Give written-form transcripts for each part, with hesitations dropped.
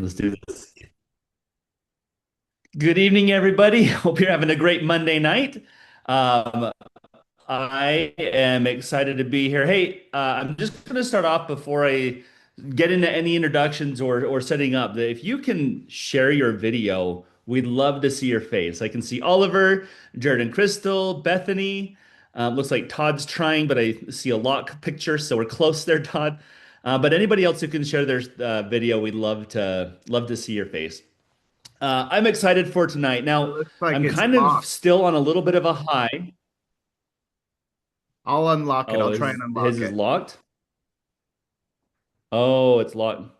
let's do this. Good evening, everybody. Hope you're having a great Monday night. Um, I am excited to be here. Hey, I'm just going to start off before I get into any introductions or setting up. That if you can share your video, we'd love to see your face. I can see Oliver, Jared and Crystal, Bethany. Looks like Todd's trying, but I see a lock picture, so we're close there, Todd. But anybody else who can share their video, we'd love to see your face. I'm excited for tonight. It Now, looks like I'm it's kind of locked. still on a little bit of a high. I'll unlock it. I'll Oh, try and his unlock is it. locked. Oh, it's locked.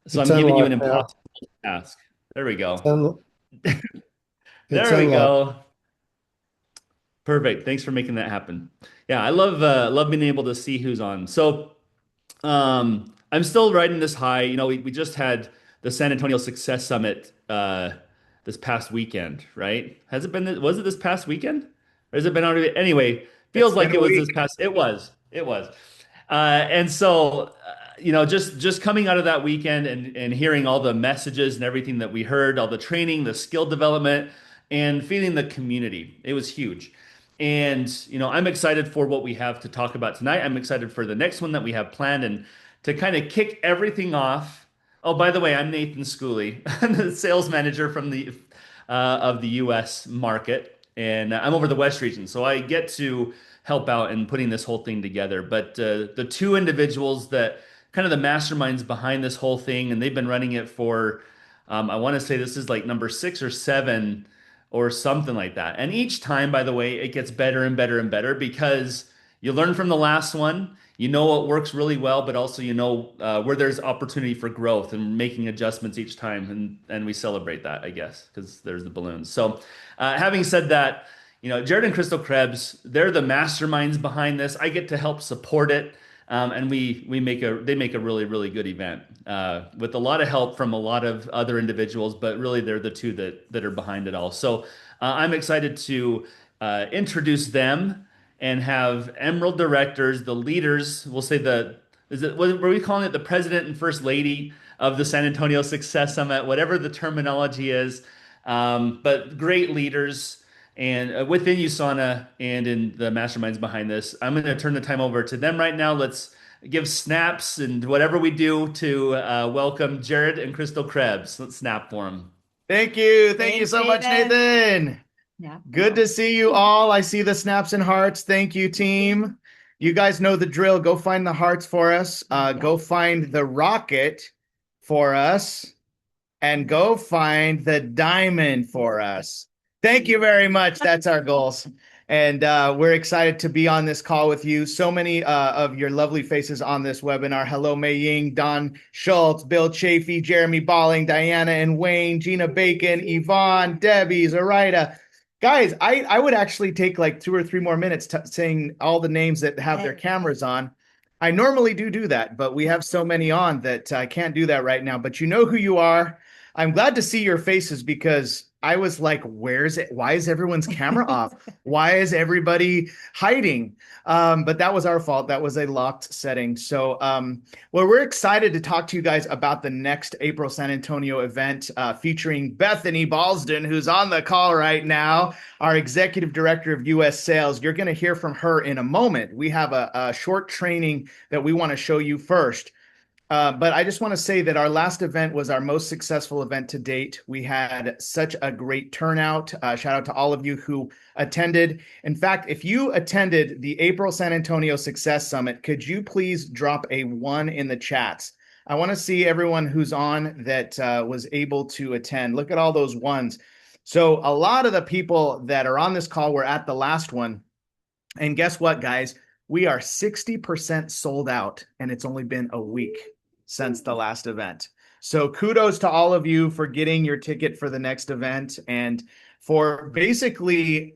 So It's I'm giving you an unlocked now. impossible task. There we It's, go. un- it's There we unlocked. go. Perfect. Thanks for making that happen. Yeah, I love being able to see who's on. So I'm still riding this high. We just had the San Antonio Success Summit this past weekend, right? Was it this past weekend? Or has it been already? Anyway, It's feels been like a it was week. this past. It was. It was. And so, just coming out of that weekend and hearing all the messages and everything that we heard, all the training, the skill development, and feeling the community, it was huge. And I'm excited for what we have to talk about tonight. I'm excited for the next one that we have planned, and to kind of kick everything off. Oh, by the way, I'm Nathan Schooley. I'm the sales manager from the of the U.S. market, and I'm over the West region, so I get to help out in putting this whole thing together. But the two individuals that kind of the masterminds behind this whole thing, and they've been running it for, I want to say this is like number 6 or 7 or something like that. And each time, by the way, it gets better and better and better because you learn from the last one. You know what works really well, but also where there's opportunity for growth and making adjustments each time, and we celebrate that, I guess, because there's the balloons. So, having said that, Jared and Crystal Krebs, they're the masterminds behind this. I get to help support it, and they make a really really good event with a lot of help from a lot of other individuals, but really they're the two that are behind it all. So, I'm excited to introduce them and have Emerald directors, the leaders. We'll say were we calling it the president and first lady of the San Antonio Success Summit, whatever the terminology is, but great leaders. And within USANA and in the masterminds behind this, I'm going to turn the time over to them right now. Let's give snaps and whatever we do to welcome Jared and Crystal Krebs. Let's snap for them. Thank you. Thank you Thanks, so much, Nathan. Nathan. Yeah. Good to see you all. I see the snaps and hearts. Thank you, team. You guys know the drill. Go find the hearts for us. Go find the rocket for us. And go find the diamond for us. Thank you very much. That's our goals. And we're excited to be on this call with you. So many of your lovely faces on this webinar. Hello, Mei Ying, Don Schultz, Bill Chafee, Jeremy Balling, Diana and Wayne, Gina Bacon, Yvonne, Debbie, Zoraida. Guys, I would actually take like 2 or 3 more minutes saying all the names that have their cameras on. I normally do that, but we have so many on that I can't do that right now. But you know who you are. I'm glad to see your faces because I was like, where's it? Why is everyone's camera off? Why is everybody hiding? But that was our fault. That was a locked setting. So, well, we're excited to talk to you guys about the next April San Antonio event featuring Bethany Balsden, who's on the call right now, our Executive Director of U.S. Sales. You're going to hear from her in a moment. We have a short training that we want to show you first. But I just want to say that our last event was our most successful event to date. We had such a great turnout. Shout out to all of you who attended. In fact, if you attended the April San Antonio Success Summit, could you please drop a 1 in the chats? I want to see everyone who's on that was able to attend. Look at all those ones. So a lot of the people that are on this call were at the last one. And guess what, guys? We are 60% sold out, and it's only been a week since the last event. So kudos to all of you for getting your ticket for the next event and for basically,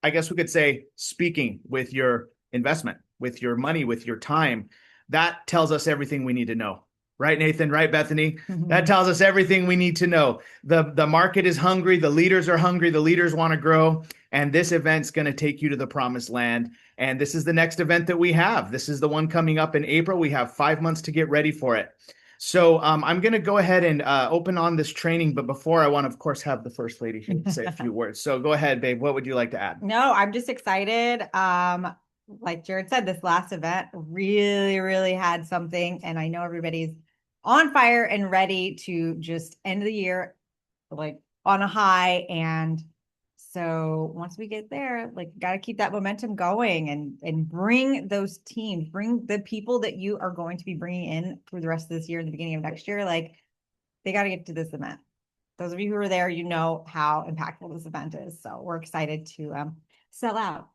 I guess we could say, speaking with your investment, with your money, with your time. That tells us everything we need to know. Right, Nathan? Right, Bethany? That tells us everything we need to know. The market is hungry. The leaders are hungry. The leaders want to grow. And this event's going to take you to the promised land. And this is the next event that we have. This is the one coming up in April. We have 5 months to get ready for it. So I'm going to go ahead and open on this training. But before, I want to, of course, have the First Lady say a few words. So go ahead, babe. What would you like to add? No, I'm just excited. Like Jared said, this last event really, really had something, and I know everybody's on fire and ready to just end the year like on a high. And so once we get there, like got to keep that momentum going and bring those teams, bring the people that you are going to be bringing in through the rest of this year and the beginning of next year. Like they got to get to this event. Those of you who are there, you know how impactful this event is. So we're excited to sell out.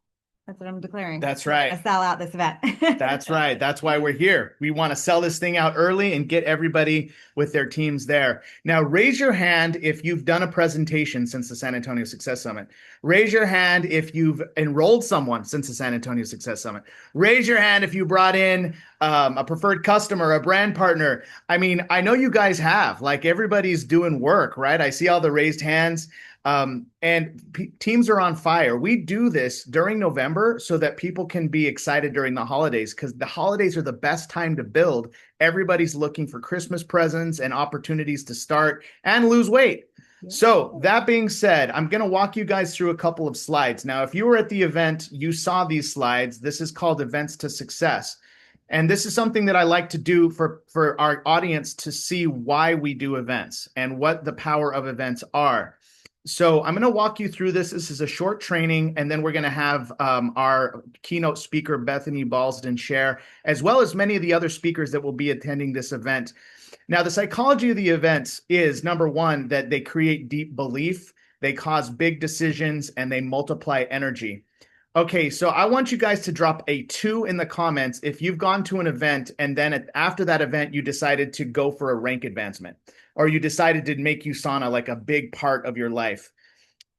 That's what I'm declaring. That's right. Sell out this event. That's right. That's why we're here. We want to sell this thing out early and get everybody with their teams there. Now, raise your hand if you've done a presentation since the San Antonio Success Summit. Raise your hand if you've enrolled someone since the San Antonio Success Summit. Raise your hand if you brought in a preferred customer, a brand partner. I mean, I know you guys have. Like everybody's doing work, right? I see all the raised hands. Teams are on fire. We do this during November so that people can be excited during the holidays, because the holidays are the best time to build. Everybody's looking for Christmas presents and opportunities to start and lose weight. So that being said, I'm going to walk you guys through a couple of slides. Now, if you were at the event, you saw these slides. This is called Events to Success. And this is something that I like to do for our audience to see why we do events and what the power of events are. So I'm going to walk you through this. This is a short training, and then we're going to have our keynote speaker, Bethany Balsden, share, as well as many of the other speakers that will be attending this event. Now, the psychology of the events is, number one, that they create deep belief, they cause big decisions, and they multiply energy. Okay, so I want you guys to drop a 2 in the comments if you've gone to an event and then after that event, you decided to go for a rank advancement, or you decided to make USANA like a big part of your life.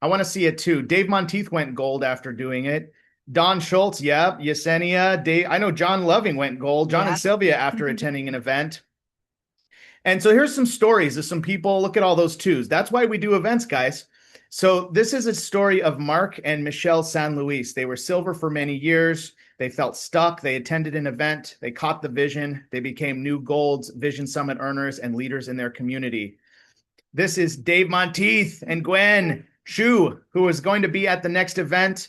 I want to see it too. Dave Monteith went gold after doing it. Don Schultz, yeah. Yesenia, Dave. I know John Loving went gold. John and Sylvia after attending an event. And so here's some stories of some people. Look at all those 2s. That's why we do events, guys. So this is a story of Mark and Michelle San Luis. They were silver for many years. They felt stuck. They attended an event. They caught the vision. They became new golds, Vision Summit earners, and leaders in their community. This is Dave Monteith and Gwen Shu, who is going to be at the next event.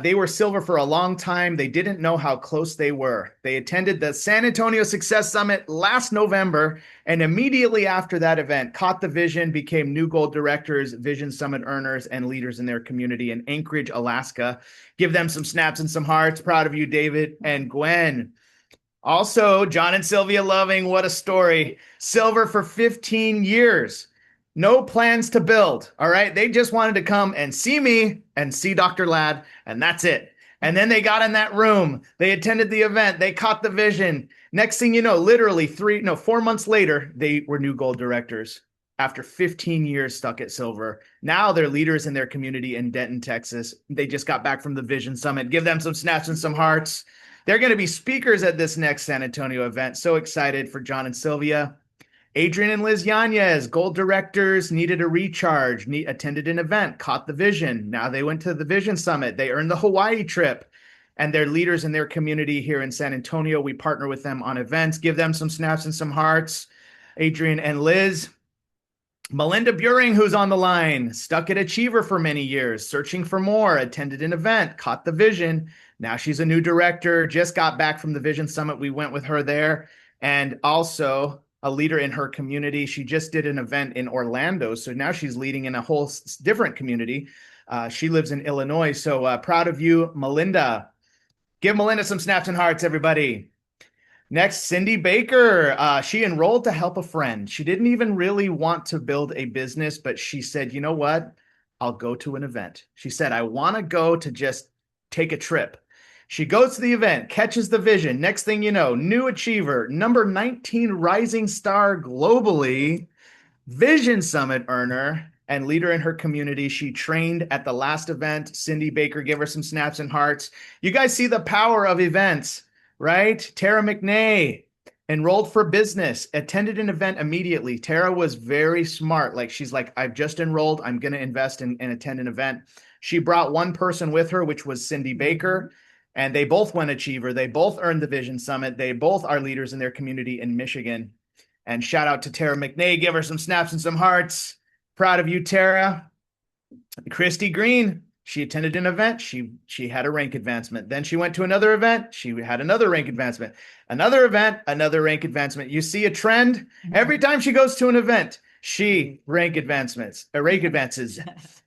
They were silver for a long time. They didn't know how close they were. They attended the San Antonio Success Summit last November, and immediately after that event, caught the vision, became new gold directors, Vision Summit earners, and leaders in their community in Anchorage, Alaska. Give them some snaps and some hearts. Proud of you, David and Gwen. Also, John and Sylvia Loving, what a story. Silver for 15 years. No plans to build, all right? They just wanted to come and see me and see Dr. Ladd, and that's it. And then they got in that room. They attended the event. They caught the vision. Next thing you know, literally 4 months later, they were new gold directors after 15 years stuck at silver. Now they're leaders in their community in Denton, Texas. They just got back from the Vision Summit. Give them some snaps and some hearts. They're going to be speakers at this next San Antonio event. So excited for John and Sylvia. Adrian and Liz Yanez, gold directors, needed a recharge, attended an event, caught the vision. Now they went to the Vision Summit. They earned the Hawaii trip, and they're leaders in their community here in San Antonio. We partner with them on events. Give them some snaps and some hearts. Adrian and Liz. Melinda Buring, who's on the line, stuck at Achiever for many years, searching for more, attended an event, caught the vision. Now she's a new director, just got back from the Vision Summit. We went with her there, and also a leader in her community. She just did an event in Orlando, so now she's leading in a whole different community. She lives in Illinois, so proud of you, Melinda. Give Melinda some snaps and hearts, everybody. Next, Cindy Baker. She enrolled to help a friend. She didn't even really want to build a business, but she said, you know what? I'll go to an event. She said, I want to go to just take a trip. She goes to the event, catches the vision. Next thing you know, new achiever, number 19 rising star globally, Vision Summit earner, and leader in her community. She trained at the last event. Cindy Baker, give her some snaps and hearts. You guys see the power of events, right? Tara McNay, enrolled for business, attended an event immediately. Tara was very smart. Like she's like, I've just enrolled. I'm going to invest and attend an event. She brought one person with her, which was Cindy Baker. And they both went Achiever. They both earned the Vision Summit. They both are leaders in their community in Michigan. And shout out to Tara McNay. Give her some snaps and some hearts. Proud of you, Tara. Christy Green. She attended an event. She had a rank advancement. Then she went to another event. She had another rank advancement. Another event, another rank advancement. You see a trend? Every time she goes to an event, she rank advances.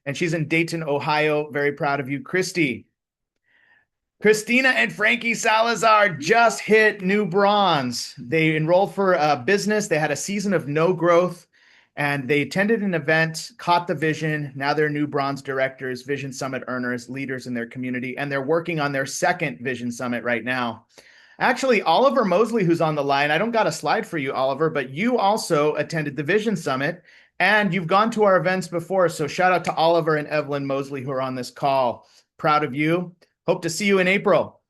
And she's in Dayton, Ohio. Very proud of you, Christy. Christina and Frankie Salazar just hit new bronze. They enrolled for a business. They had a season of no growth, and they attended an event, caught the vision. Now they're new bronze directors, Vision Summit earners, leaders in their community, and they're working on their second Vision Summit right now. Actually, Oliver Mosley, who's on the line, I don't got a slide for you, Oliver, but you also attended the Vision Summit, and you've gone to our events before. So shout out to Oliver and Evelyn Mosley, who are on this call. Proud of you. Hope to see you in April.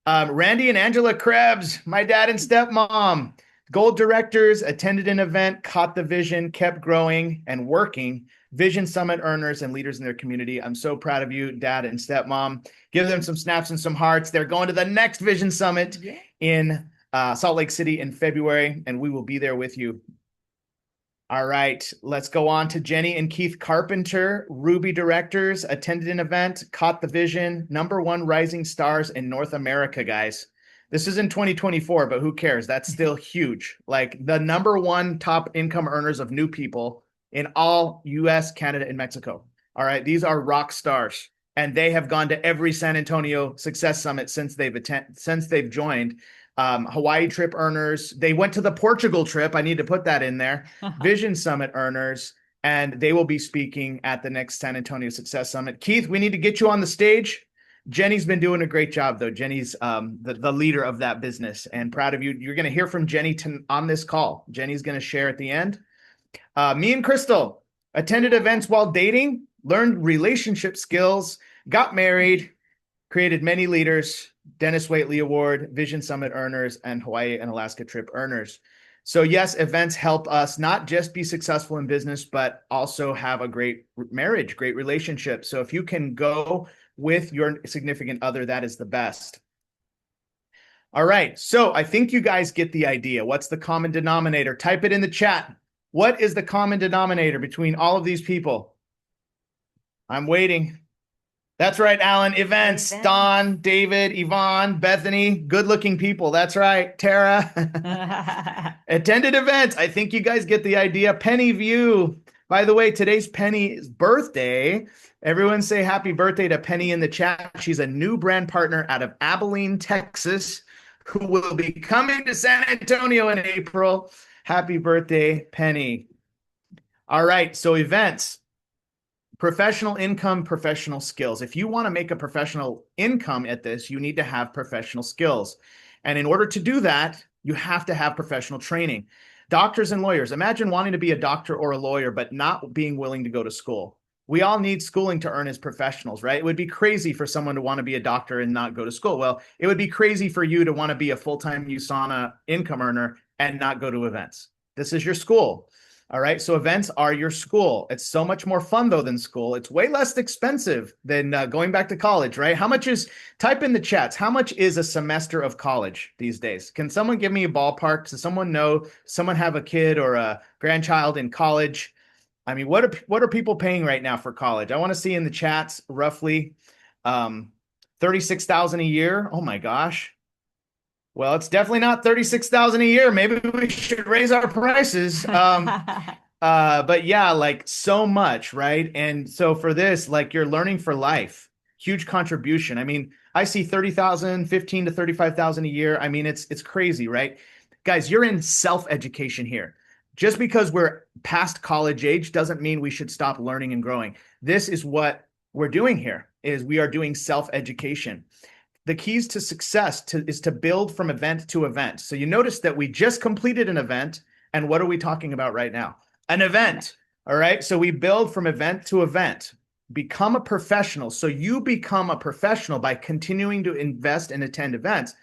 Randy and Angela Krebs, my dad and stepmom, gold directors, attended an event, caught the vision, kept growing and working. Vision Summit earners and leaders in their community. I'm so proud of you, dad and stepmom. Give them some snaps and some hearts. They're going to the next Vision Summit in Salt Lake City in February, and we will be there with you. All right, let's go on to Jenny and Keith Carpenter, Ruby directors, attended an event, caught the vision, #1 rising stars in North America, guys. This is in 2024, but who cares? That's still huge. Like the #1 top income earners of new people in all US, Canada, and Mexico. All right, these are rock stars, and they have gone to every San Antonio Success Summit since they've joined. Hawaii trip earners. They went to the Portugal trip. I need to put that in there. Vision Summit earners, and they will be speaking at the next San Antonio Success Summit. Keith, we need to get you on the stage. Jenny's been doing a great job, though. Jenny's the leader of that business, and proud of you. You're going to hear from Jenny on this call. Jenny's going to share at the end. Me and Crystal attended events while dating, learned relationship skills, got married, created many leaders, Dennis Waitley Award, Vision Summit earners, and Hawaii and Alaska trip earners. So yes, events help us not just be successful in business, but also have a great marriage, great relationship. So if you can go with your significant other, that is the best. All right, so I think you guys get the idea. What's the common denominator? Type it in the chat. What is the common denominator between all of these people? I'm waiting. That's right, Alan. Events. Don, David, Yvonne, Bethany, good-looking people. That's right. Tara. Attended events. I think you guys get the idea. Penny View. By the way, today's Penny's birthday. Everyone say happy birthday to Penny in the chat. She's a new brand partner out of Abilene, Texas, who will be coming to San Antonio in April. Happy birthday, Penny. All right, so events. Professional income, professional skills. If you want to make a professional income at this, you need to have professional skills. And in order to do that, you have to have professional training. Doctors and lawyers, imagine wanting to be a doctor or a lawyer, but not being willing to go to school. We all need schooling to earn as professionals, right? It would be crazy for someone to want to be a doctor and not go to school. Well, it would be crazy for you to want to be a full-time USANA income earner and not go to events. This is your school. All right, so events are your school. It's so much more fun, though, than school. It's way less expensive than going back to college, right? How much is, type in the chats, how much is a semester of college these days? Can someone give me a ballpark? Does someone know, someone have a kid or a grandchild in college? I mean, what are people paying right now for college? I want to see in the chats roughly $36,000 a year. Oh my gosh. Well, it's definitely not $36,000 a year. Maybe we should raise our prices. But yeah, like so much, right? And so for this, like you're learning for life, huge contribution. I mean, I see 30,000, 15 to 35,000 a year. I mean, it's crazy, right? Guys, you're in self-education here. Just because we're past college age doesn't mean we should stop learning and growing. This is what we're doing here, is we are doing self-education. The keys to success is to build from event to event. So you notice that we just completed an event. And what are we talking about right now? An event. All right. So we build from event to event. Become a professional. So you become a professional by continuing to invest and attend events.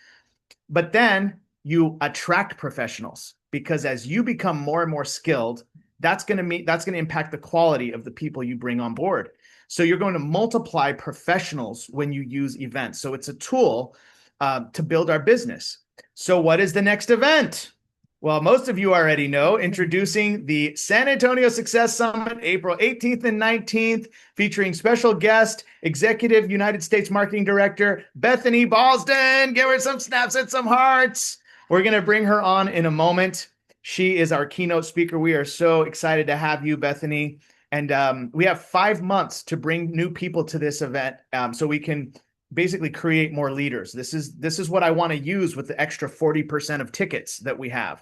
But then you attract professionals, because as you become more and more skilled, that's going to impact the quality of the people you bring on board. So you're going to multiply professionals when you use events. So it's a tool to build our business. So what is the next event? Well, most of you already know, introducing the San Antonio Success Summit, April 18th and 19th, featuring special guest, Executive United States Marketing Director, Bethany Ballston. Give her some snaps and some hearts. We're going to bring her on in a moment. She is our keynote speaker. We are so excited to have you, Bethany. And we have 5 months to bring new people to this event so we can basically create more leaders. This is what I want to use with the extra 40% of tickets that we have.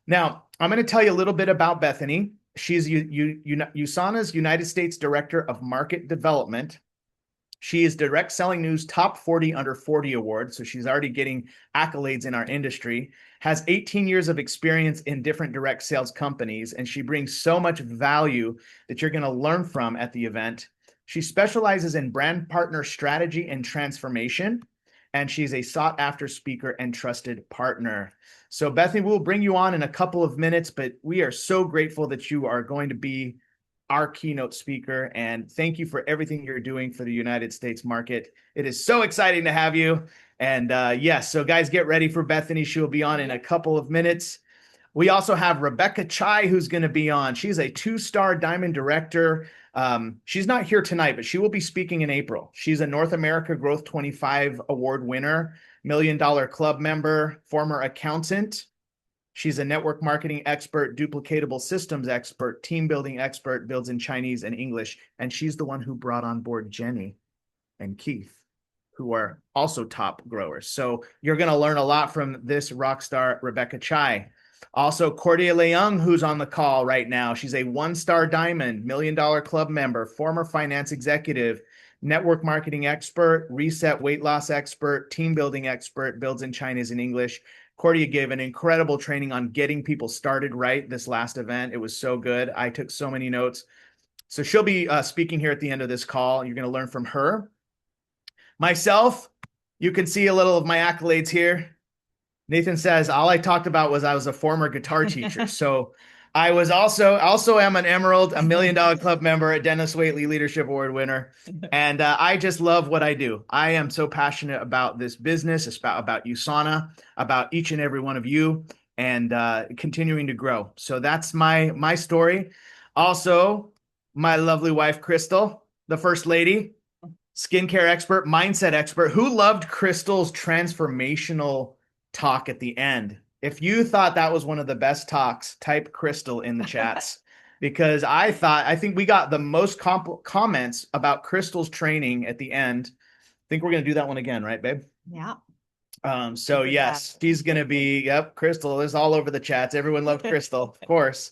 Now, I'm going to tell you a little bit about Bethany. She's USANA's United States Director of Market Development. She is Direct Selling News Top 40 Under 40 Award, so she's already getting accolades in our industry, has 18 years of experience in different direct sales companies, and she brings so much value that you're going to learn from at the event. She specializes in brand partner strategy and transformation, and she's a sought-after speaker and trusted partner. So Bethany, we'll bring you on in a couple of minutes, but we are so grateful that you are going to be our keynote speaker. And thank you for everything you're doing for the United States market. It is so exciting to have you. And yes, so guys, get ready for Bethany. She will be on in a couple of minutes. We also have Rebecca Chai, who's going to be on. She's a 2-star Diamond Director. She's not here tonight, but she will be speaking in April. She's a North America Growth 25 Award winner, $1 Million Club member, former accountant. She's a network marketing expert, duplicatable systems expert, team building expert, builds in Chinese and English. And she's the one who brought on board Jenny and Keith, who are also top growers. So you're going to learn a lot from this rock star, Rebecca Chai. Also, Cordia Leung, who's on the call right now. She's a 1-star Diamond, $1 Million Club member, former finance executive, network marketing expert, reset weight loss expert, team building expert, builds in Chinese and English. Cordia gave an incredible training on getting people started right this last event. It was so good. I took so many notes. So she'll be speaking here at the end of this call. You're going to learn from her. Myself, you can see a little of my accolades here. Nathan says, all I talked about was I was a former guitar teacher. So I was also am an Emerald, $1 Million Club member, a Dennis Waitley Leadership Award winner. And I just love what I do. I am so passionate about this business, about USANA, about each and every one of you, and continuing to grow. So that's my story. Also, my lovely wife, Crystal, the first lady, skincare expert, mindset expert, who loved Crystal's transformational talk at the end. If you thought that was one of the best talks, type Crystal in the chats because I think we got the most comments about Crystal's training at the end. I think we're going to do that one again, right, babe? Yeah. So yes, she's going to be, Crystal is all over the chats. Everyone loved Crystal, of course.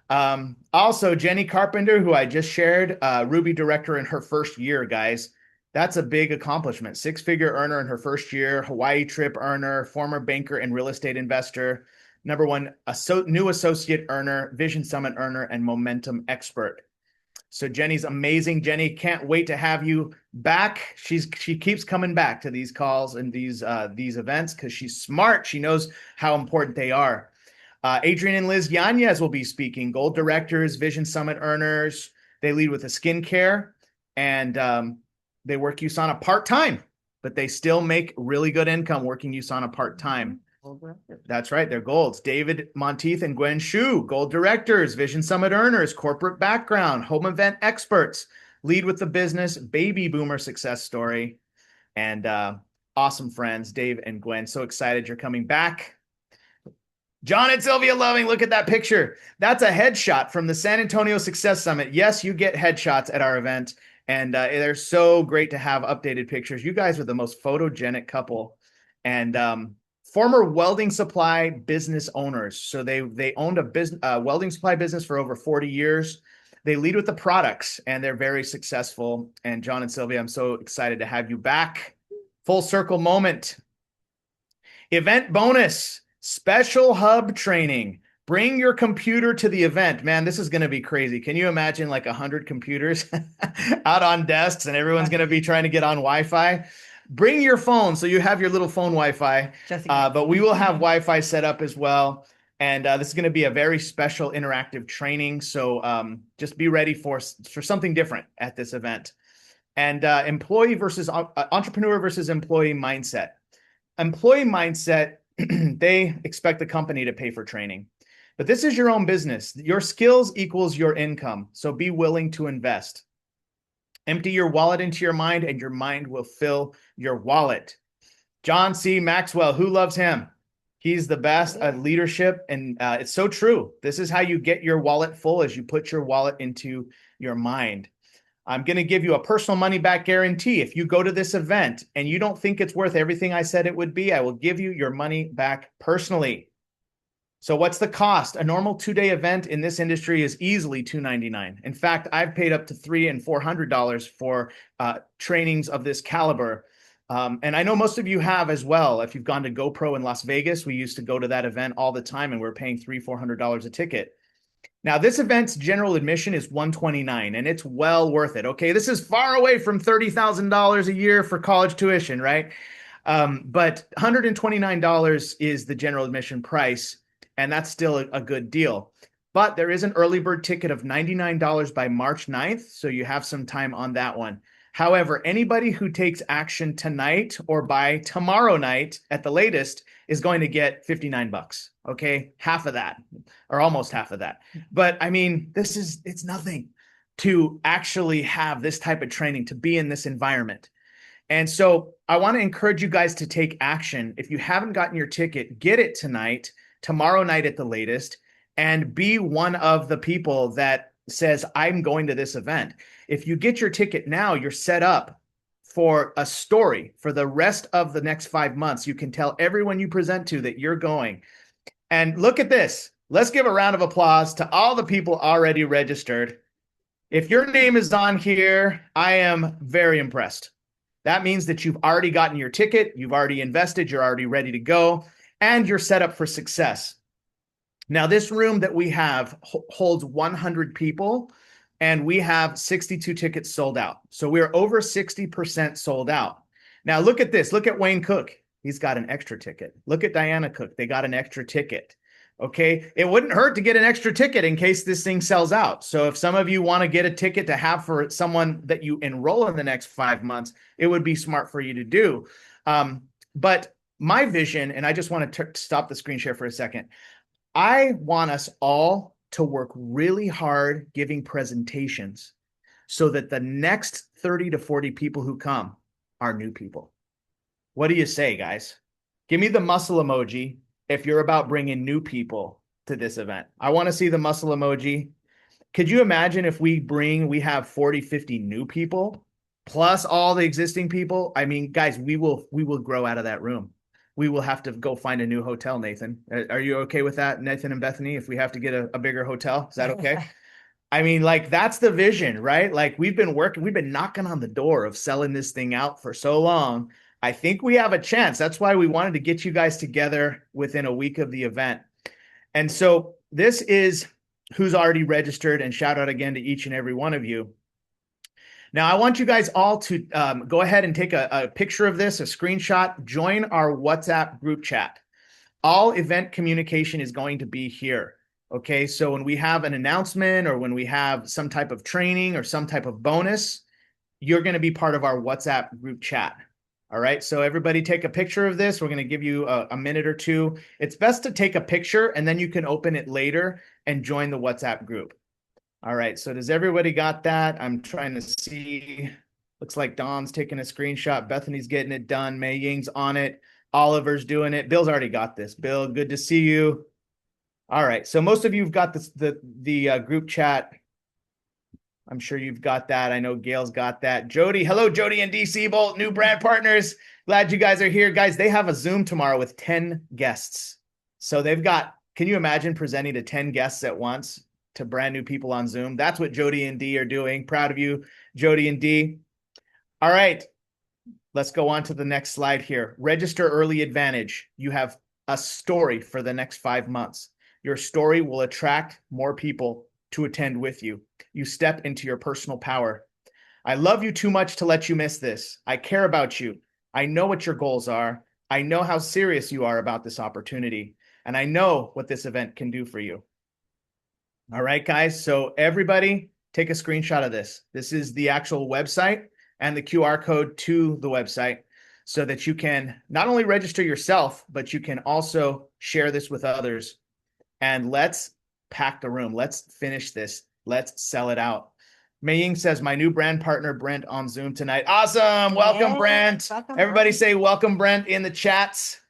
Also Jenny Carpenter, who I just shared, Ruby Director in her first year, guys. That's a big accomplishment. 6-figure earner in her first year, Hawaii trip earner, former banker and real estate investor, #1 new associate earner, Vision Summit earner, and momentum expert. So Jenny's amazing. Jenny, can't wait to have you back. She keeps coming back to these calls and these events because she's smart. She knows how important they are. Adrian and Liz Yanez will be speaking. Gold directors, Vision Summit earners. They lead with a skincare and they work USANA part-time, but they still make really good income working USANA part-time. That's right. They're golds. David Monteith and Gwen Shu, gold directors, Vision Summit earners, corporate background, home event experts, lead with the business, baby boomer success story, and awesome friends, Dave and Gwen. So excited you're coming back. John and Sylvia Loving, look at that picture. That's a headshot from the San Antonio Success Summit. Yes, you get headshots at our event. And they're so great to have updated pictures. You guys are the most photogenic couple, and former welding supply business owners. So they owned a welding supply business for over 40 years. They lead with the products, and they're very successful. And John and Sylvia, I'm so excited to have you back. Full circle moment. Event bonus, special hub training. Bring your computer to the event. Man, this is going to be crazy. Can you imagine like 100 computers out on desks and everyone's going to be trying to get on Wi-Fi? Bring your phone so you have your little phone Wi-Fi. But we will have Wi-Fi set up as well. And this is going to be a very special interactive training. So just be ready for something different at this event. And employee versus entrepreneur versus employee mindset. Employee mindset They expect the company to pay for training. But this is your own business. Your skills equals your income. So be willing to invest. Empty your wallet into your mind, and your mind will fill your wallet. John C. Maxwell, who loves him? He's the best at leadership, and it's so true. This is how you get your wallet full, as you put your wallet into your mind. I'm going to give you a personal money back guarantee. If you go to this event and you don't think it's worth everything I said it would be, I will give you your money back personally. So what's the cost? A normal 2-day event in this industry is easily $299. In fact, I've paid up to $300 and $400 for trainings of this caliber. And I know most of you have as well. If you've gone to GoPro in Las Vegas, we used to go to that event all the time, and we're paying $300-$400 a ticket. Now, this event's general admission is $129, and it's well worth it. Okay, this is far away from $30,000 a year for college tuition, right? But $129 is the general admission price, and that's still a good deal. But there is an early bird ticket of $99 by March 9th, so you have some time on that one. However, anybody who takes action tonight or by tomorrow night at the latest is going to get $59. Okay, half of that, or almost half of that. But I mean, it's nothing to actually have this type of training, to be in this environment. And so I want to encourage you guys to take action. If you haven't gotten your ticket, get it tonight, tomorrow night at the latest, and be one of the people that says, I'm going to this event. If you get your ticket now, you're set up for a story for the rest of the next 5 months. You can tell everyone you present to that you're going. And look at this. Let's give a round of applause to all the people already registered. If your name is on here, I am very impressed. That means that you've already gotten your ticket, you've already invested, you're already ready to go, and you're set up for success. Now, this room that we have holds 100 people, and we have 62 tickets sold out. So we're over 60% sold out. Now, look at this. Look at Wayne Cook. He's got an extra ticket. Look at Diana Cook. They got an extra ticket. Okay. It wouldn't hurt to get an extra ticket in case this thing sells out. So if some of you want to get a ticket to have for someone that you enroll in the next 5 months, it would be smart for you to do. But my vision, and I just want to stop the screen share for a second. I want us all to work really hard giving presentations so that the next 30 to 40 people who come are new people. What do you say, guys? Give me the muscle emoji if you're about bringing new people to this event. I want to see the muscle emoji. Could you imagine if we have 40, 50 new people plus all the existing people? I mean, guys, we will grow out of that room. We will have to go find a new hotel, Nathan. Are you okay with that, Nathan and Bethany, if we have to get a bigger hotel? Is that okay? I mean, like, that's the vision, right? Like, we've been knocking on the door of selling this thing out for so long. I think we have a chance. That's why we wanted to get you guys together within a week of the event. And so this is who's already registered, and shout out again to each and every one of you. Now, I want you guys all to go ahead and take a picture of this, a screenshot, join our WhatsApp group chat. All event communication is going to be here. Okay, so when we have an announcement or when we have some type of training or some type of bonus, you're going to be part of our WhatsApp group chat. All right, so everybody take a picture of this. We're going to give you a minute or two. It's best to take a picture and then you can open it later and join the WhatsApp group. All right, so does everybody got that? I'm trying to see. Looks like Don's taking a screenshot. Bethany's getting it done. Mei Ying's on it. Oliver's doing it. Bill's already got this. Bill, good to see you. All right, so most of you have got this, the group chat. I'm sure you've got that. I know Gail's got that. Jody, hello, Jody and DC Bolt, new brand partners. Glad you guys are here. Guys, they have a Zoom tomorrow with 10 guests. So they've got, can you imagine presenting to 10 guests at once to brand new people on Zoom? That's what Jody and D are doing. Proud of you, Jody and D. All right, let's go on to the next slide here. Register early advantage. You have a story for the next 5 months. Your story will attract more people to attend with you. You step into your personal power. I love you too much to let you miss this. I care about you. I know what your goals are. I know how serious you are about this opportunity. And I know what this event can do for you. All right, guys. So everybody take a screenshot of this. This is the actual website and the QR code to the website. so that you can not only register yourself, but you can also share this with others. And let's pack the room. Let's finish this. Let's sell it out. Mei Ying says, my new brand partner, Brent, on Zoom tonight. Awesome. Welcome, Yay. Brent. Welcome, Everybody Brent. say welcome, Brent, in the chats.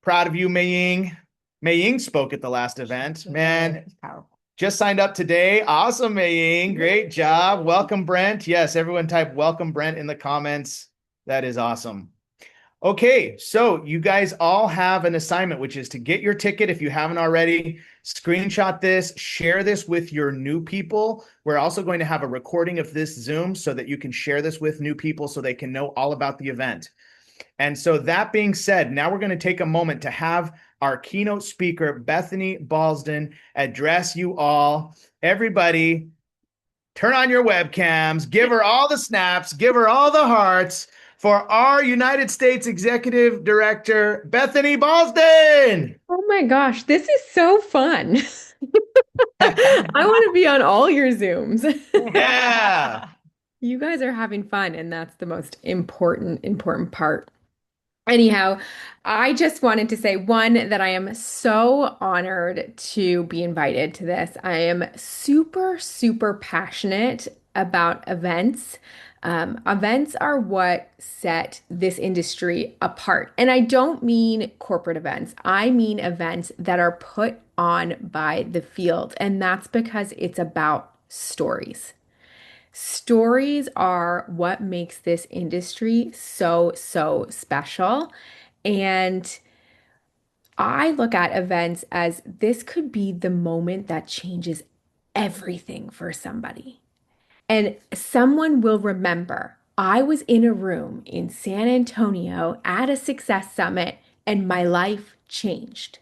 Proud of you, Mei Ying. Mei Ying spoke at the last event. Man, It's powerful. just signed up today. Awesome, Mei Ying. Great job. Welcome, Brent. Yes, everyone type welcome, Brent, in the comments. That is awesome. Okay, so you guys all have an assignment, which is to get your ticket if you haven't already. Screenshot this, share this with your new people. We're also going to have a recording of this Zoom so that you can share this with new people so they can know all about the event. And so that being said, now we're going to take a moment to have our keynote speaker, Bethany Balsden, address you all. Everybody, turn on your webcams, give her all the snaps, give her all the hearts for our United States Executive Director, Bethany Balsden. Oh my gosh, this is so fun. I want to be on all your Zooms. Yeah. You guys are having fun, and that's the most important part. Anyhow, I just wanted to say one, that I am so honored to be invited to this. I am super passionate about events. Events are what set this industry apart. And I don't mean corporate events. I mean events that are put on by the field. And that's because it's about stories. Stories are what makes this industry so special. And I look at events as this could be the moment that changes everything for somebody. And someone will remember, I was in a room in San Antonio at a success summit and my life changed.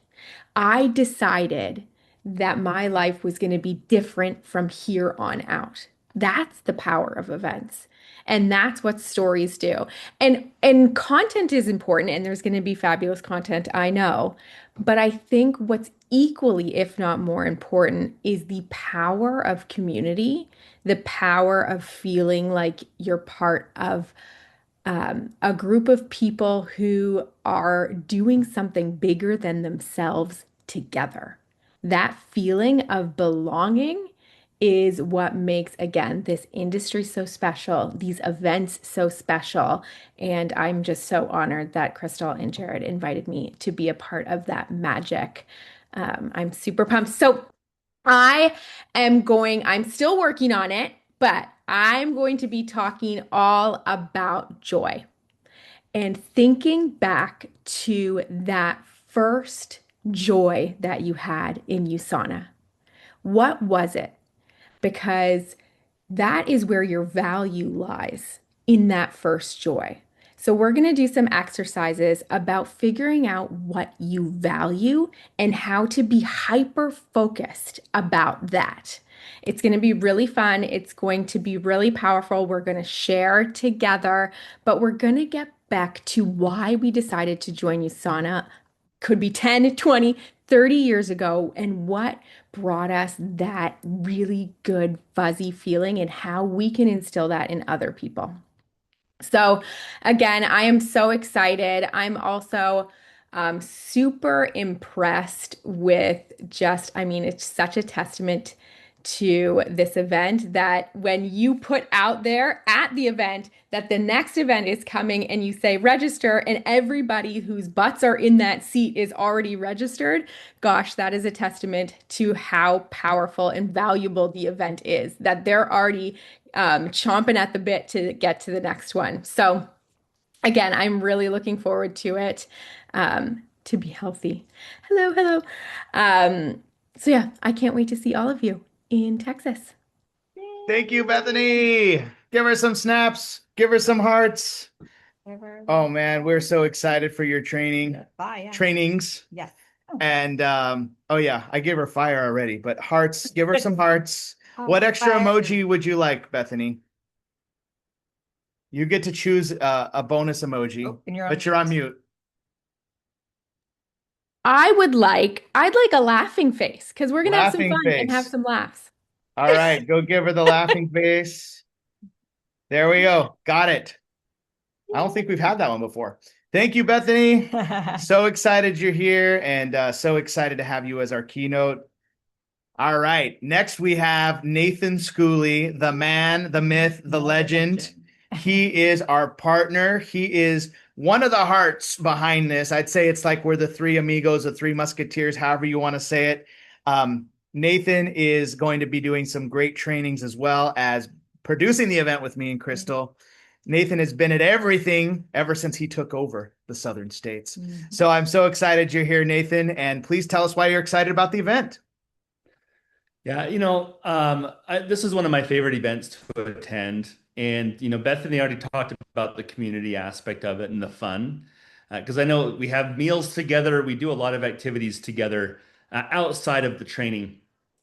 I decided that my life was going to be different from here on out. That's the power of events. And that's what stories do. And content is important, and there's going to be fabulous content, I know. But I think what's equally, if not more important, is the power of community, the power of feeling like you're part of a group of people who are doing something bigger than themselves together. That feeling of belonging is what makes, again, this industry so special, these events so special. And I'm just so honored that Crystal and Jared invited me to be a part of that magic. I'm super pumped. So I'm still working on it, but I'm going to be talking all about joy and thinking back to that first joy that you had in USANA. What was it? Because that is where your value lies, in that first joy. So, we're going to do some exercises about figuring out what you value and how to be hyper focused about that. It's going to be really fun. It's going to be really powerful. We're going to share together, but we're going to get back to why we decided to join USANA. Could be 10, 20, 30 years ago, and what brought us that really good fuzzy feeling and how we can instill that in other people. So again, I am so excited. I'm also super impressed with it's such a testament to this event that when you put out there at the event that the next event is coming and you say register, and everybody whose butts are in that seat is already registered, gosh, that is a testament to how powerful and valuable the event is, that they're already chomping at the bit to get to the next one. So again, I'm really looking forward to it, to be healthy. Hello. So yeah, I can't wait to see all of you in Texas. Thank you, Bethany. Give her some snaps. Give her some hearts. Oh man, we're so excited for your training. Bye. Yeah. Trainings. Yes. And oh yeah, I gave her fire already, but hearts, give her some hearts. Oh, What extra fire. emoji would you like, Bethany? You get to choose a bonus emoji, Oh, and you're on but you're on mute. I'd like a laughing face because we're gonna have some Laughing fun and have face. some laughs. All right, go give her the laughing face. There we go. Got it. I don't think we've had that one before. Thank you, Bethany. So excited you're here and so excited to have you as our keynote. All right. Next, we have Nathan Schooley, the man, the myth, the legend. He is our partner. He is one of the hearts behind this. I'd say it's like we're the three amigos, the three musketeers, however you want to say it. Nathan is going to be doing some great trainings as well as producing the event with me and Crystal. Nathan has been at everything ever since he took over the Southern States. So I'm so excited you're here, Nathan. And please tell us why you're excited about the event. Yeah, this is one of my favorite events to attend. And, Bethany already talked about the community aspect of it and the fun. Because I know we have meals together, we do a lot of activities together outside of the training.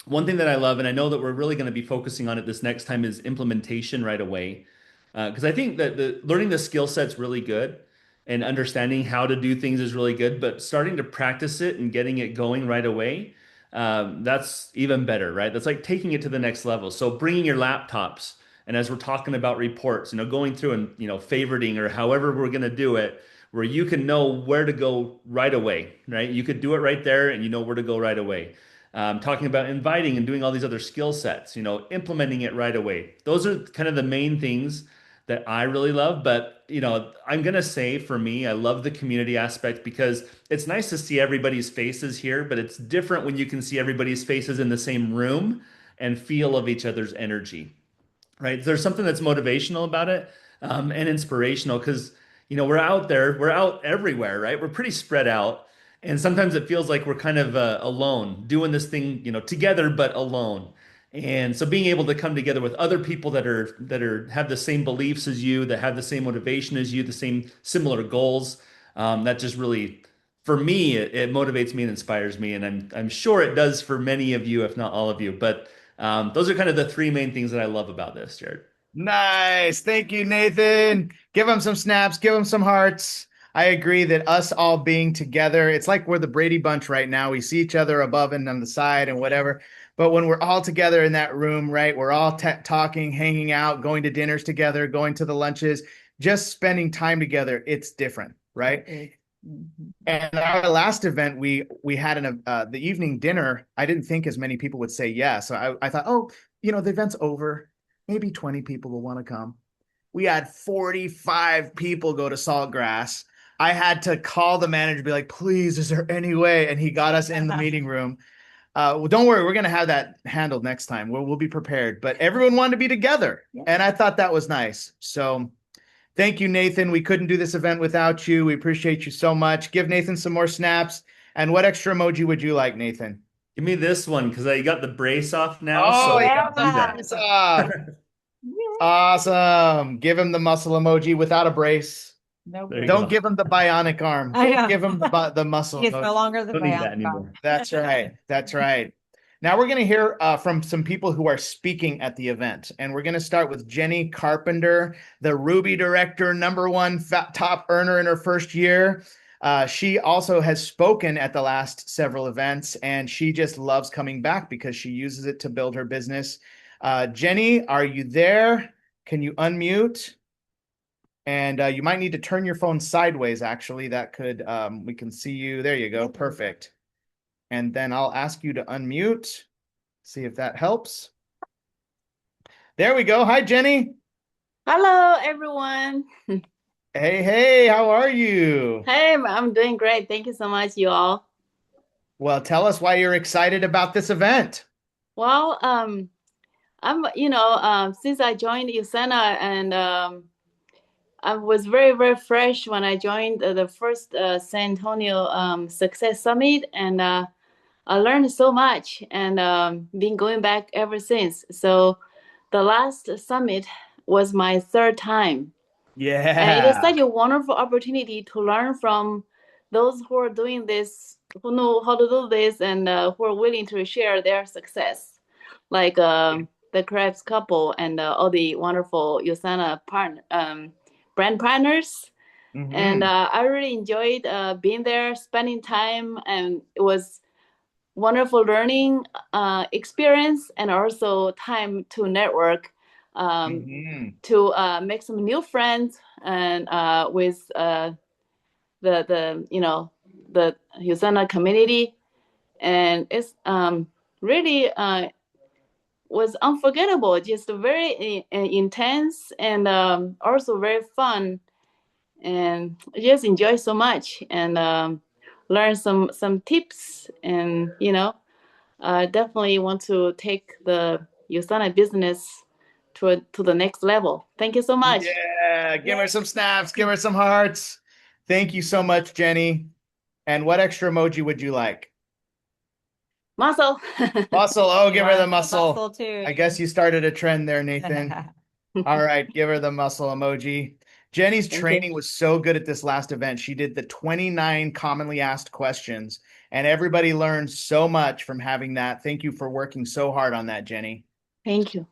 One thing that I love, and I know that we're really going to be focusing on it this next time, is implementation right away. Because I think that learning the skill set's really good and understanding how to do things is really good, but starting to practice it and getting it going right away, that's even better, right? That's like taking it to the next level. So bringing your laptops, and as we're talking about reports, going through and favoriting or however we're going to do it, where you can know where to go right away, right? You could do it right there, and you know where to go right away. Talking about inviting and doing all these other skill sets, implementing it right away. Those are kind of the main things that I really love. But, I'm going to say for me, I love the community aspect because it's nice to see everybody's faces here, but it's different when you can see everybody's faces in the same room and feel of each other's energy, right? There's something that's motivational about it, and inspirational because, we're out there, we're out everywhere, right? We're pretty spread out. And sometimes it feels like we're kind of alone doing this thing, together, but alone. And so being able to come together with other people that are have the same beliefs as you, that have the same motivation as you, the same similar goals, that just really, for me, it motivates me and inspires me, and I'm sure it does for many of you, if not all of you. But those are kind of the three main things that I love about this, Jared. Nice. Thank you, Nathan. Give him some snaps, give him some hearts. I agree that us all being together, it's like we're the Brady Bunch right now. We see each other above and on the side and whatever. But when we're all together in that room, right, we're all talking, hanging out, going to dinners together, going to the lunches, just spending time together. It's different, right? And our last event, we had the evening dinner. I didn't think as many people would say yes. So I thought, oh, the event's over. Maybe 20 people will want to come. We had 45 people go to Saltgrass. I had to call the manager and be like, please, is there any way? And he got us in the meeting room. Well, don't worry, we're going to have that handled next time. We'll be prepared. But everyone wanted to be together. Yeah. And I thought that was nice. So thank you, Nathan. We couldn't do this event without you. We appreciate you so much. Give Nathan some more snaps. And what extra emoji would you like, Nathan? Give me this one because I got the brace off now. Oh, so yeah. Brace off. Awesome. Give him the muscle emoji without a brace. No, don't give him the bionic arm. Give him the muscle. He's no longer the bionic arm. That's right. That's right. Now we're going to hear from some people who are speaking at the event. And we're going to start with Jenny Carpenter, the Ruby director, #1 top earner in her first year. She also has spoken at the last several events, and she just loves coming back because she uses it to build her business. Jenny, are you there? Can you unmute? And you might need to turn your phone sideways, actually. That could, we can see you. There you go. Perfect. And then I'll ask you to unmute. See if that helps. There we go. Hi, Jenny. Hello, everyone. Hey, how are you? Hey, I'm doing great. Thank you so much, you all. Well, tell us why you're excited about this event. Well, since I joined USANA and I was very, very fresh when I joined the first San Antonio Success Summit, and I learned so much and been going back ever since. So the last summit was my third time. Yeah. And it is such a wonderful opportunity to learn from those who are doing this, who know how to do this, and who are willing to share their success, like the Krebs couple and all the wonderful USANA brand partners. Mm-hmm. And I really enjoyed being there, spending time, and it was wonderful learning experience and also time to network Mhm. to make some new friends and with the the USANA community, and it's really was unforgettable, just very intense and also very fun, and I just enjoy so much and learn some tips, and definitely want to take the USANA business to the next level. Thank you so much. Yeah, give her some snaps, give her some hearts. Thank you so much, Jenny. And what extra emoji would you like? Muscle. Muscle. Oh, give her the Wants muscle. too. I guess you started a trend there, Nathan. All right, give her the muscle emoji. Jenny's Thank you. training was so good at this last event. She did the 29 commonly asked questions, and everybody learned so much from having that. Thank you for working so hard on that, Jenny. Thank you.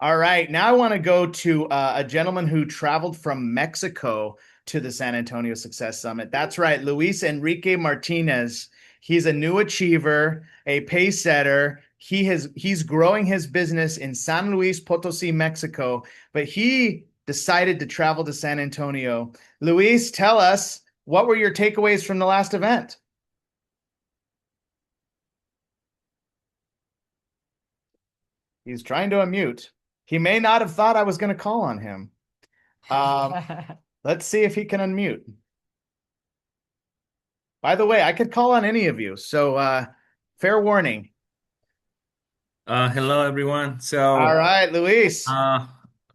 All right, now I want to go to a gentleman who traveled from Mexico to the San Antonio Success Summit. That's right, Luis Enrique Martinez. He's a new achiever, a pace setter. He's growing his business in San Luis Potosi, Mexico, but he decided to travel to San Antonio. Luis, tell us, what were your takeaways from the last event? He's trying to unmute. He may not have thought I was going to call on him. Let's see if he can unmute. By the way, I could call on any of you, so fair warning. Hello everyone. All right, Luis.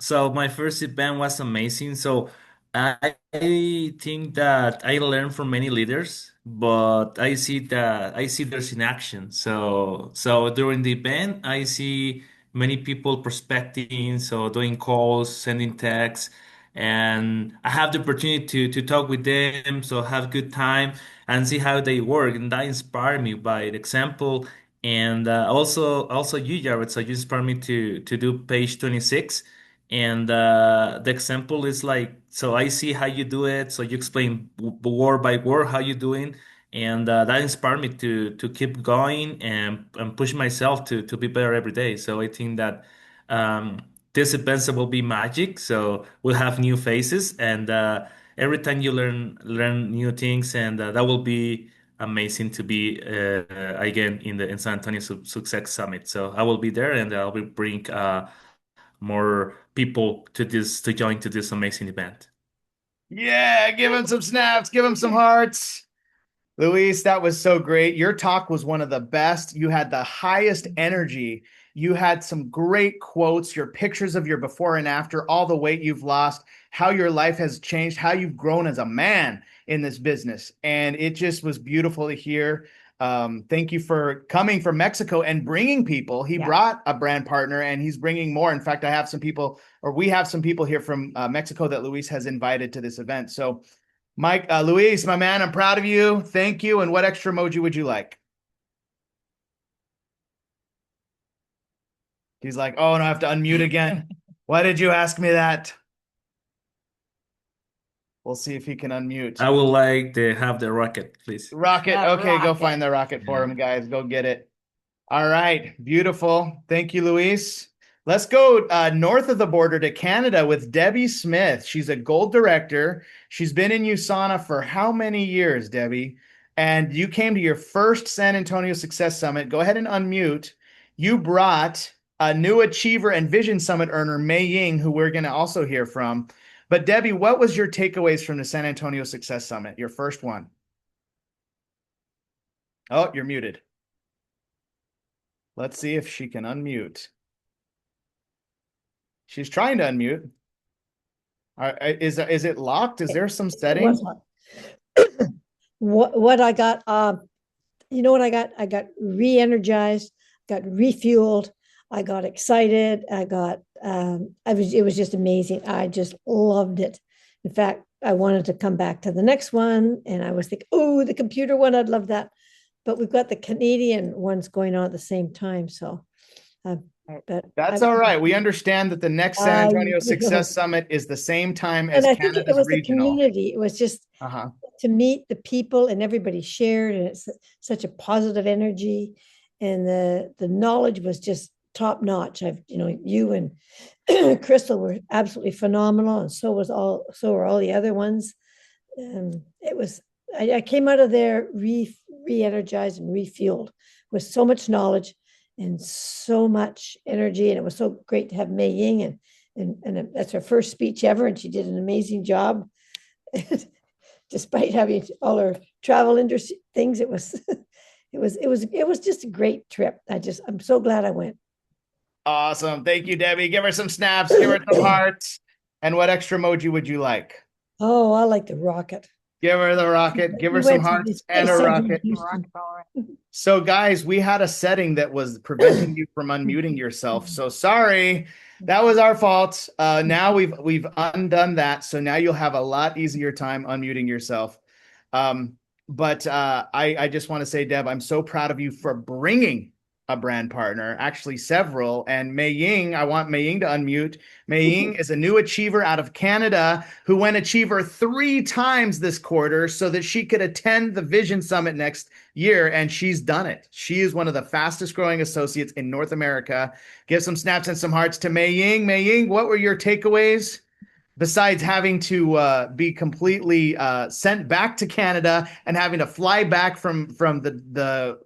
So my first event was amazing. So I think that I learned from many leaders, but I see theirs in action. So during the event, I see many people prospecting, so doing calls, sending texts, and I have the opportunity to talk with them, so have good time and see how they work, and that inspired me by the example. And also you, Jared. So you inspired me to do page 26. And the example is like, so I see how you do it. So you explain word by word how you're doing, and that inspired me to keep going and push myself to be better every day. So I think that um, this events will be magic. So we'll have new faces, and every time you learn new things, and that will be amazing to be again in San Antonio Success Summit. So I will be there, and I will bring more people to join to this amazing event. Yeah, give him some snaps, give him some hearts. Luis, that was so great. Your talk was one of the best. You had the highest energy. You had some great quotes, your pictures of your before and after, all the weight you've lost, how your life has changed, how you've grown as a man in this business. And it just was beautiful to hear. Thank you for coming from Mexico and bringing people. He brought a brand partner and he's bringing more. In fact, I have some people, or we have some people here from Mexico that Luis has invited to this event. So Mike, Luis, my man, I'm proud of you. Thank you. And what extra emoji would you like? He's like, oh, no, I have to unmute again. Why did you ask me that? We'll see if he can unmute. I would like to have the rocket, please. Rocket. Yeah, Okay, go rocket. find the rocket for him, guys. Go get it. All right. Beautiful. Thank you, Luis. Let's go north of the border to Canada with Debbie Smith. She's a gold director. She's been in USANA for how many years, Debbie? And you came to your first San Antonio Success Summit. Go ahead and unmute. You brought a new Achiever and Vision Summit earner, Mei Ying, who we're going to also hear from. But Debbie, what was your takeaways from the San Antonio Success Summit, your first one? Oh, you're muted. Let's see if she can unmute. She's trying to unmute. Is it locked? Is there some setting? What I got, you know what I got? I got re-energized, got refueled, I got excited, it was just amazing. I just loved it. In fact, I wanted to come back to the next one, and I was thinking, oh, the computer one, I'd love that. But we've got the Canadian ones going on at the same time, so that's all right. We understand that the next San Antonio Success Summit is the same time as Canada's it was regional. The community. It was just to meet the people, and everybody shared, and it's such a positive energy, and the knowledge was just top notch. You and Crystal were absolutely phenomenal, and so were all the other ones. I came out of there re-energized and refueled with so much knowledge and so much energy. And it was so great to have Mei Ying, and that's her first speech ever, and she did an amazing job. Despite having all her travel industry things, it was just a great trip. I'm so glad I went. Awesome. Thank you, Debbie. Give her some snaps, give her some hearts. And what extra emoji would you like? Oh, I like the rocket. Give her the rocket, give her some hearts and a rocket. So guys, we had a setting that was preventing you from unmuting yourself. So sorry, that was our fault. Now we've undone that. So now you'll have a lot easier time unmuting yourself. But I just want to say, Deb, I'm so proud of you for bringing a brand partner, actually several. And Mei Ying, I want Mei Ying to unmute. Mei Ying is a new achiever out of Canada who went achiever 3 times this quarter so that she could attend the Vision Summit next year. And she's done it. She is one of the fastest growing associates in North America. Give some snaps and some hearts to Mei Ying. Mei Ying, what were your takeaways? Besides having to be completely sent back to Canada and having to fly back from the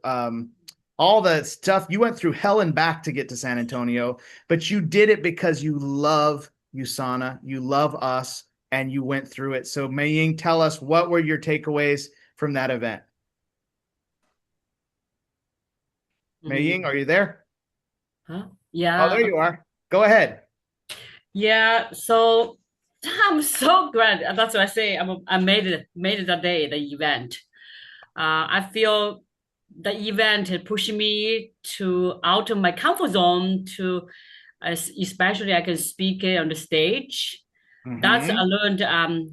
all the stuff, you went through hell and back to get to San Antonio, but you did it because you love USANA, you love us, and you went through it. So Mei Ying, tell us, what were your takeaways from that event? Mei Ying, are you there? Huh? Yeah. Oh, there you are. Go ahead. Yeah. So I'm so glad. That's what I say. I made it that day, the event. I feel the event had pushed me out of my comfort zone especially I can speak on the stage. That's I learned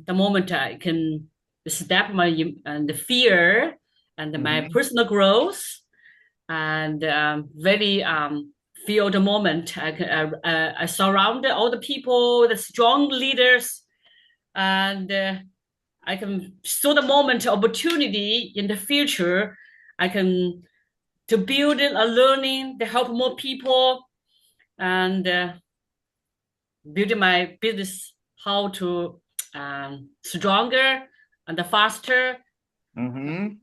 the moment I can step the fear and my personal growth, and really feel the moment. I surrounded all the people, the strong leaders, and I can saw the moment opportunity in the future. I can to build a learning to help more people, and build my business how to stronger and faster. And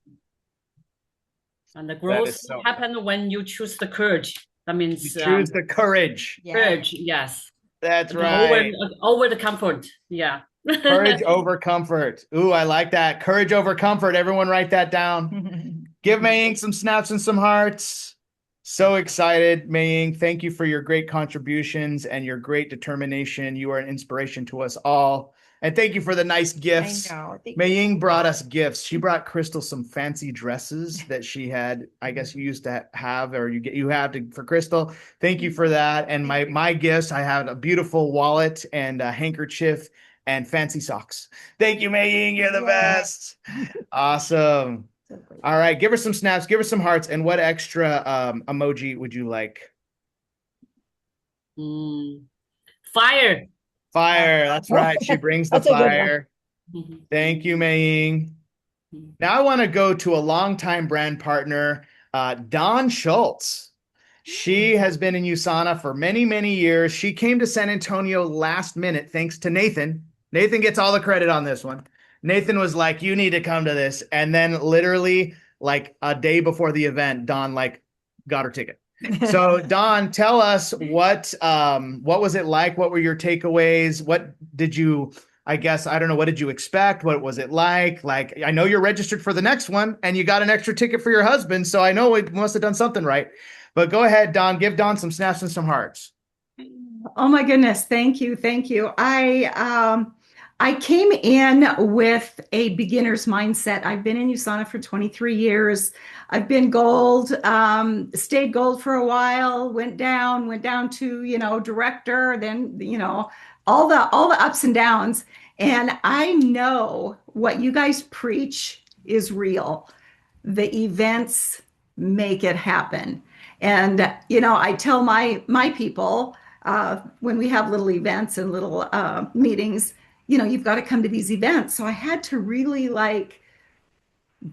the growth happen when you choose the courage. That means you choose the courage. Courage, yes. That's right. Over the comfort. Yeah. Courage over comfort. Ooh, I like that. Courage over comfort. Everyone write that down. Give Mei Ying some snaps and some hearts. So excited, Mei Ying. Thank you for your great contributions and your great determination. You are an inspiration to us all. And thank you for the nice gifts. I know. Mei Ying brought us gifts. She brought Crystal some fancy dresses that she had, I guess you used to have, or you have for Crystal. Thank you for that. And my gifts, I have a beautiful wallet and a handkerchief and fancy socks. Thank you, Mei Ying. You're the best. Awesome. All right. Give her some snaps. Give her some hearts. And what extra emoji would you like? Fire. Fire. That's right. She brings the fire. Thank you, Mei Ying. Now I want to go to a longtime brand partner, Dawn Schultz. She has been in USANA for many, many years. She came to San Antonio last minute, thanks to Nathan. Nathan gets all the credit on this one. Nathan was like, you need to come to this. And then literally like a day before the event, Dawn got her ticket. So Dawn, tell us what was it like? What were your takeaways? What did you, I don't know, what did you expect? What was it like? Like, I know you're registered for the next one and you got an extra ticket for your husband. So I know it must have done something right. But go ahead, Dawn, give Dawn some snaps and some hearts. Oh my goodness. Thank you. Thank you. I came in with a beginner's mindset. I've been in USANA for 23 years. I've been gold, stayed gold for a while, went down to, director, then, all the ups and downs. And I know what you guys preach is real. The events make it happen. And, I tell my people, when we have little events and little meetings, you've got to come to these events. So I had to really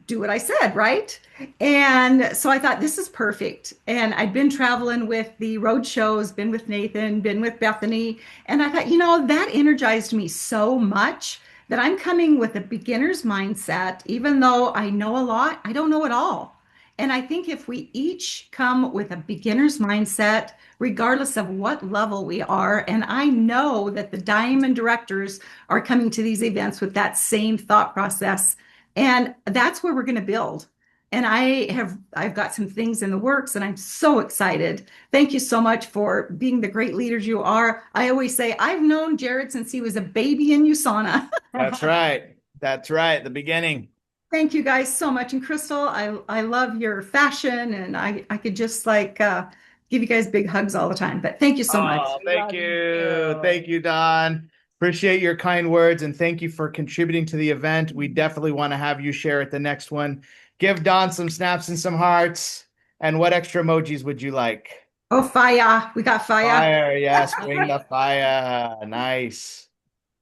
do what I said, right? And so I thought this is perfect. And I'd been traveling with the road shows, been with Nathan, been with Bethany. And I thought, that energized me so much that I'm coming with a beginner's mindset. Even though I know a lot, I don't know it all. And I think if we each come with a beginner's mindset, regardless of what level we are, and I know that the Diamond directors are coming to these events with that same thought process, and that's where we're going to build. And I've got some things in the works and I'm so excited. Thank you so much for being the great leaders you are. I always say I've known Jared since he was a baby in USANA. That's right. That's right. The beginning. Thank you guys so much. And Crystal, I love your fashion and I could just give you guys big hugs all the time. But thank you so much. Oh, thank you. Thank you, Don. Appreciate your kind words and thank you for contributing to the event. We definitely want to have you share at the next one. Give Don some snaps and some hearts. And what extra emojis would you like? Oh, fire. We got fire. Fire, yes. Bring the fire. Nice.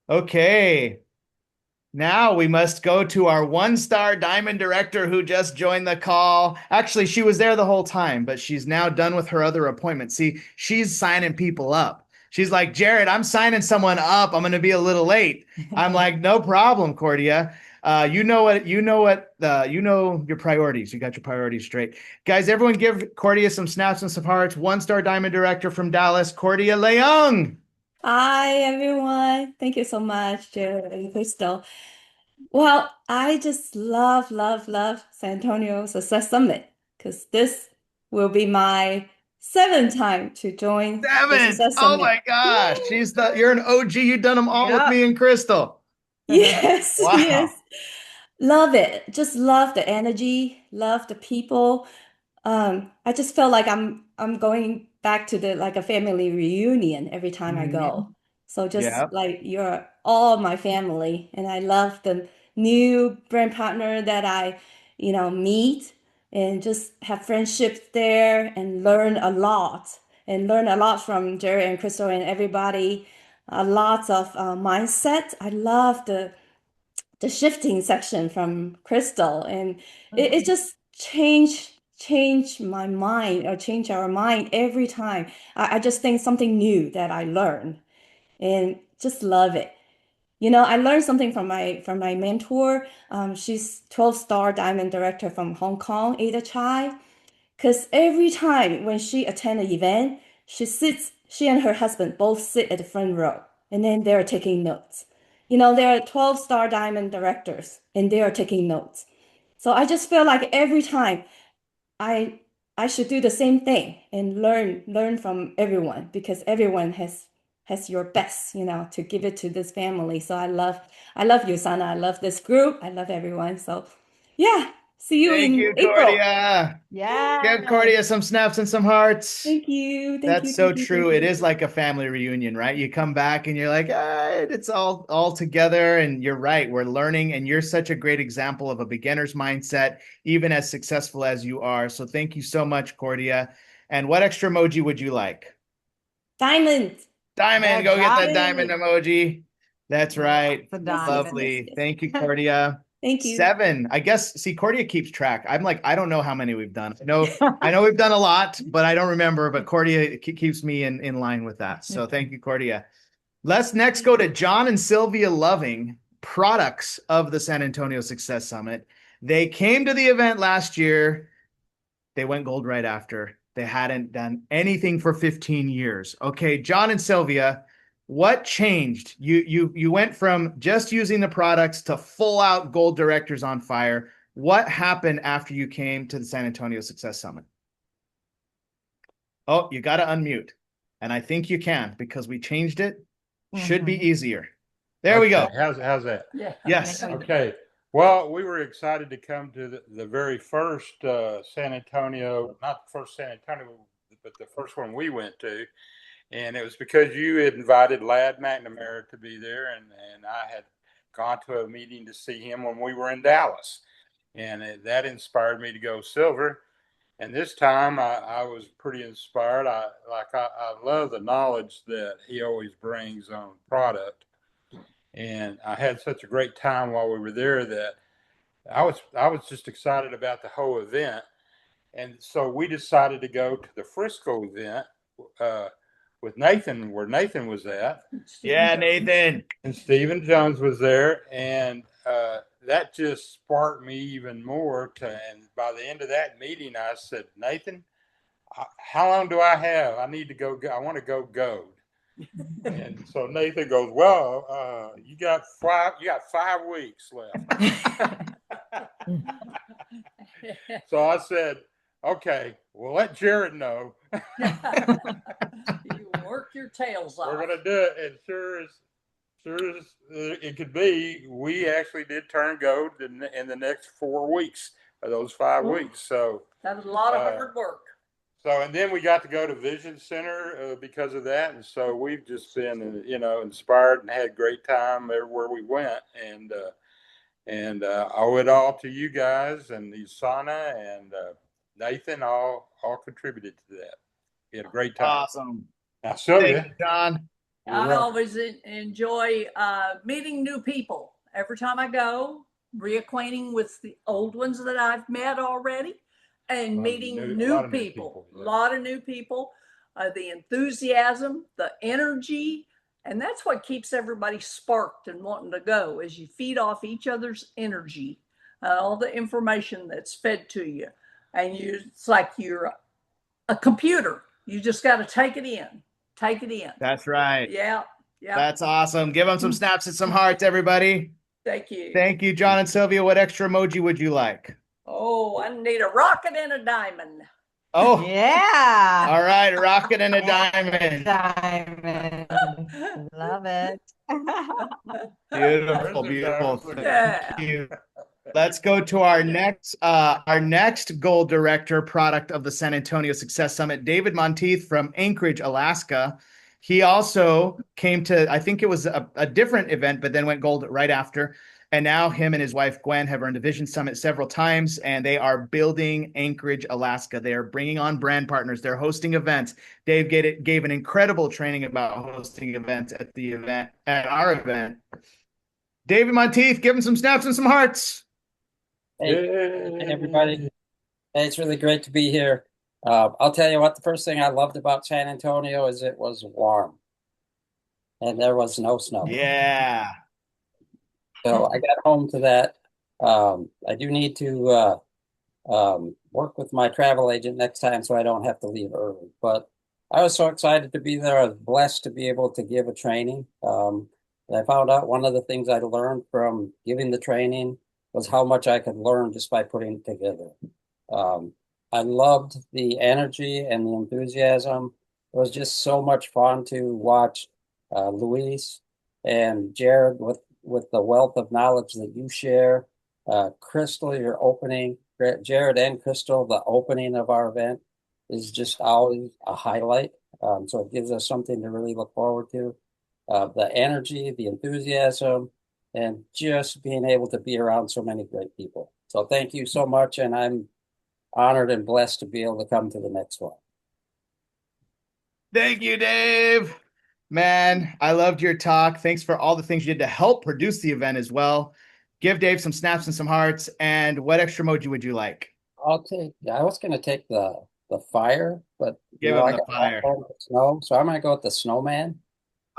Okay. Now we must go to our one-star Diamond director who just joined the call. Actually, she was there the whole time, but she's now done with her other appointment. See, she's signing people up. She's like, Jared, I'm signing someone up. I'm going to be a little late. I'm like, no problem, Cordia. You know your priorities. You got your priorities straight. Guys, everyone give Cordia some snaps and some hearts. One-star Diamond director from Dallas, Cordia Leung. Hi, everyone. Thank you so much, Jared and Crystal. Well, I just love, love, love San Antonio Success Summit because this will be my seventh time to join the Seven. Success Oh Summit. my gosh. You're an OG. You've done them all with me and Crystal. Yes, Wow. yes. Love it. Just love the energy, love the people. I just feel like I'm going back to the like a family reunion every time I go. So just Yep. like you're all my family, and I love the new brand partner that I, meet and just have friendships there and learn a lot from Jerry and Crystal and everybody. Lots of mindset. I love the shifting section from Crystal, and it just changed my mind or change our mind every time. I just think something new that I learn and just love it. I learned something from my mentor. She's 12-star diamond director from Hong Kong, Ada Chai. Because every time when she attend an event, she and her husband both sit at the front row, and then they're taking notes. There are 12-star diamond directors, and they are taking notes. So I just feel like every time I I should do the same thing and learn from everyone because everyone has your best, to give it to this family. So I love you, Sana. I love this group. I love everyone. So yeah, see you Thank in you, April. Cordia. Yeah. Give Cordia some snaps and some hearts. Thank you. That's so true. It is like a family reunion, right? You come back and you're like, it's all together. And you're right. We're learning, and you're such a great example of a beginner's mindset, even as successful as you are. So thank you so much, Cordia. And what extra emoji would you like? Diamond. Diamond. Go get that diamond. diamond emoji. That's right. The diamond. Lovely. Yes. Thank you, Cordia. Thank you. 7. I guess, see, Cordia keeps track. I'm like, I don't know how many we've done. I know we've done a lot, but I don't remember. But Cordia keeps me in line with that. So thank you, Cordia. Let's next go to John and Sylvia Loving, products of the San Antonio Success Summit. They came to the event last year. They went gold right after. They hadn't done anything for 15 years. Okay, John and Sylvia, what changed? You went from just using the products to full out gold directors on fire. What happened after you came to the San Antonio Success Summit? Oh, you got to unmute. And I think you can because we changed it. Should be easier. There we go. How's that? Yeah. Yes. Okay. Well, we were excited to come to the very first San Antonio, not the first San Antonio, but the first one we went to. And it was because you had invited Ladd McNamara to be there, and I had gone to a meeting to see him when we were in Dallas. And that inspired me to go silver. And this time I was pretty inspired. I love the knowledge that he always brings on product. And I had such a great time while we were there that I was just excited about the whole event, and so we decided to go to the Frisco event uh, with Nathan, where Nathan was at. Yeah, Nathan. And Stephen Jones was there, and that just sparked me even more. And by the end of that meeting, I said, Nathan, how long do I have? I need to go. I want to go gold. And so Nathan goes, well, you got 5 weeks left. So I said, okay, well, let Jared know. You work your tails off. We're gonna do it, and sure as it could be, we actually did turn gold in the next 4 weeks of those 5 weeks. So that was a lot of hard work. So, and then we got to go to Vision Center because of that, and so we've just been, inspired and had a great time everywhere we went, and I owe it all to you guys and USANA and Nathan all contributed to that. We had a great time. Awesome. Now, Sylvia. Thank you, John. I always enjoy meeting new people. Every time I go, reacquainting with the old ones that I've met already, and meeting new people. A lot of new people. The enthusiasm, the energy, and that's what keeps everybody sparked and wanting to go, is you feed off each other's energy, all the information that's fed to you. And it's like you're a computer. You just got to take it in. Take it in. That's right. Yeah. Yeah. That's awesome. Give them some snaps and some hearts, everybody. Thank you. Thank you, John and Sylvia. What extra emoji would you like? Oh, I need a rocket and a diamond. Oh, yeah. All right. A rocket and a diamond. Diamond. Love it. Beautiful, beautiful. Yeah. Thank you. Let's go to our next goal director product of the San Antonio Success Summit, David Monteith from Anchorage, Alaska. He also came to, I think it was a different event, but then went gold right after. And now him and his wife, Gwen, have earned a Vision Summit several times, and they are building Anchorage, Alaska. They are bringing on brand partners. They're hosting events. Dave gave an incredible training about hosting events at our event. David Monteith, give him some snaps and some hearts. Hey, everybody. Hey, it's really great to be here. I'll tell you what, the first thing I loved about San Antonio is it was warm and there was no snow. Yeah. So I got home to that. I do need to work with my travel agent next time so I don't have to leave early. But I was so excited to be there. I was blessed to be able to give a training. And I found out one of the things I learned from giving the training was how much I could learn just by putting it together. I loved the energy and the enthusiasm. It was just so much fun to watch Luis and Jared with the wealth of knowledge that you share. Crystal, your opening, Jared and Crystal, the opening of our event is just always a highlight. So it gives us something to really look forward to. The energy, the enthusiasm, and just being able to be around so many great people. So thank you so much, and I'm honored and blessed to be able to come to the next one. Thank you, Dave. Man, I loved your talk. Thanks for all the things you did to help produce the event as well. Give Dave some snaps and some hearts. And what extra emoji would you like? I was going to take the fire, but give him the fire. Snow, so I'm going to go with the snowman.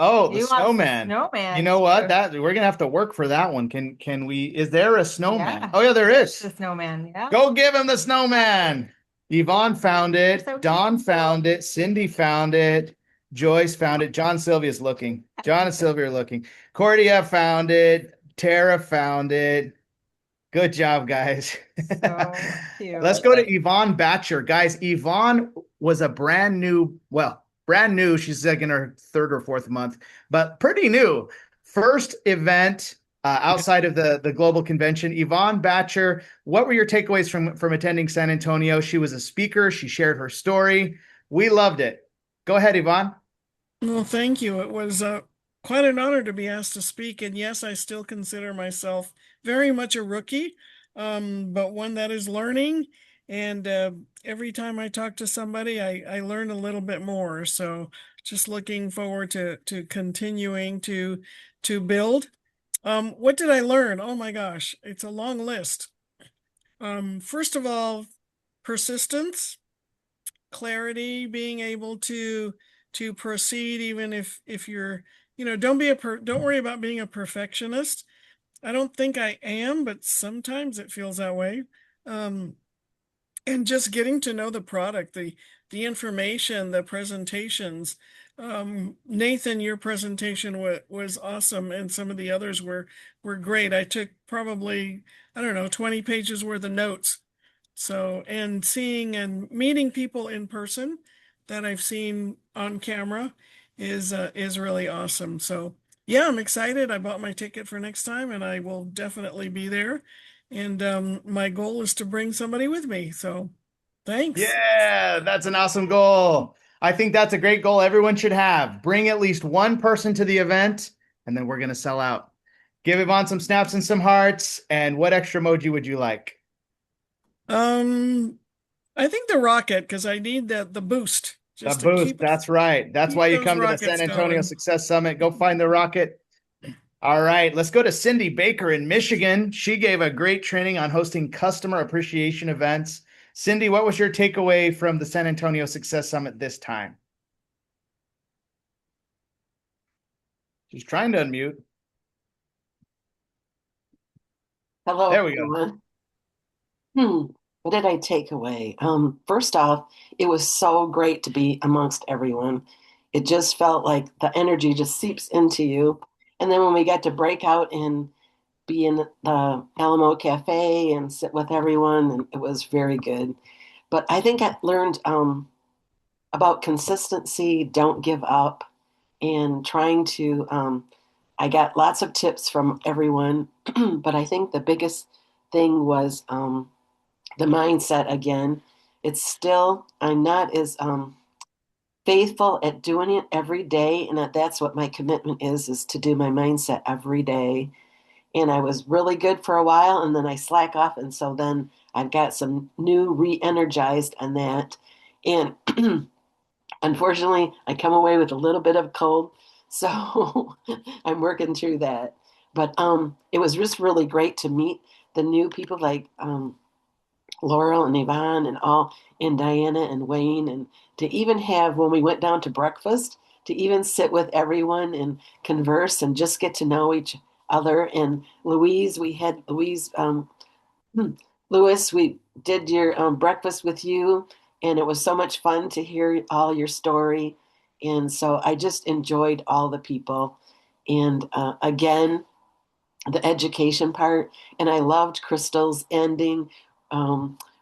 Oh, the snowman. Snowman. You know what? We're gonna have to work for that one. Can we? Is there a snowman? Yeah. Oh yeah, there is. The snowman. Yeah. Go give him the snowman. Yvonne found it. So Dawn found it. Cindy found it. Joyce found it. John Sylvia's looking. John and Sylvia are looking. Cordia found it. Tara found it. Good job, guys. So cute. Let's go to Yvonne Batcher. Guys, Yvonne was a brand new. She's like in her 3rd or 4th month, but pretty new. First event outside of the global convention. Yvonne Batcher, what were your takeaways from attending San Antonio? She was a speaker. She shared her story. We loved it. Go ahead, Yvonne. Well, thank you. It was quite an honor to be asked to speak. And yes, I still consider myself very much a rookie, but one that is learning. And every time I talk to somebody, I learn a little bit more. So just looking forward to continuing to build. What did I learn? Oh my gosh, it's a long list. First of all, persistence, clarity, being able to proceed even if you're, don't worry about being a perfectionist. I don't think I am, but sometimes it feels that way. Um, and just getting to know the product, the information, the presentations. Nathan, your presentation was awesome, and some of the others were great. I took probably, I don't know, 20 pages worth of notes. So, and seeing and meeting people in person that I've seen on camera is really awesome. So, yeah, I'm excited. I bought my ticket for next time, and I will definitely be there. And my goal is to bring somebody with me. So, thanks. Yeah, that's an awesome goal. I think that's a great goal everyone should have. Bring at least one person to the event, and then we're going to sell out. Give Yvonne some snaps and some hearts. And what extra emoji would you like? I think the rocket, because I need the boost. The boost. That's right. That's why you come to the San Antonio going. Success Summit. Go find the rocket. All right, let's go to Cindy Baker in Michigan. She gave a great training on hosting customer appreciation events. Cindy, what was your takeaway from the San Antonio Success Summit this time? She's trying to unmute. Hello, There we go. everyone. What did I take away? First off, it was so great to be amongst everyone. It just felt like the energy just seeps into you. And then when we got to break out and be in the Alamo Cafe and sit with everyone, and it was very good. But I think I learned about consistency, don't give up, and trying to. I got lots of tips from everyone, but I think the biggest thing was the mindset again. It's still, I'm not as faithful at doing it every day, and that's what my commitment is to do my mindset every day. And I was really good for a while, and then I slack off, and so then I've got some new re-energized on that. And unfortunately, I come away with a little bit of cold, so I'm working through that. But it was just really great to meet the new people like Laurel and Yvonne and all, and Diana and Wayne, and to even have, when we went down to breakfast, to even sit with everyone and converse and just get to know each other. And Louise, we had Louise, Lewis, we did your breakfast with you, and it was so much fun to hear all your story. And so I just enjoyed all the people. And again, the education part, and I loved Crystal's ending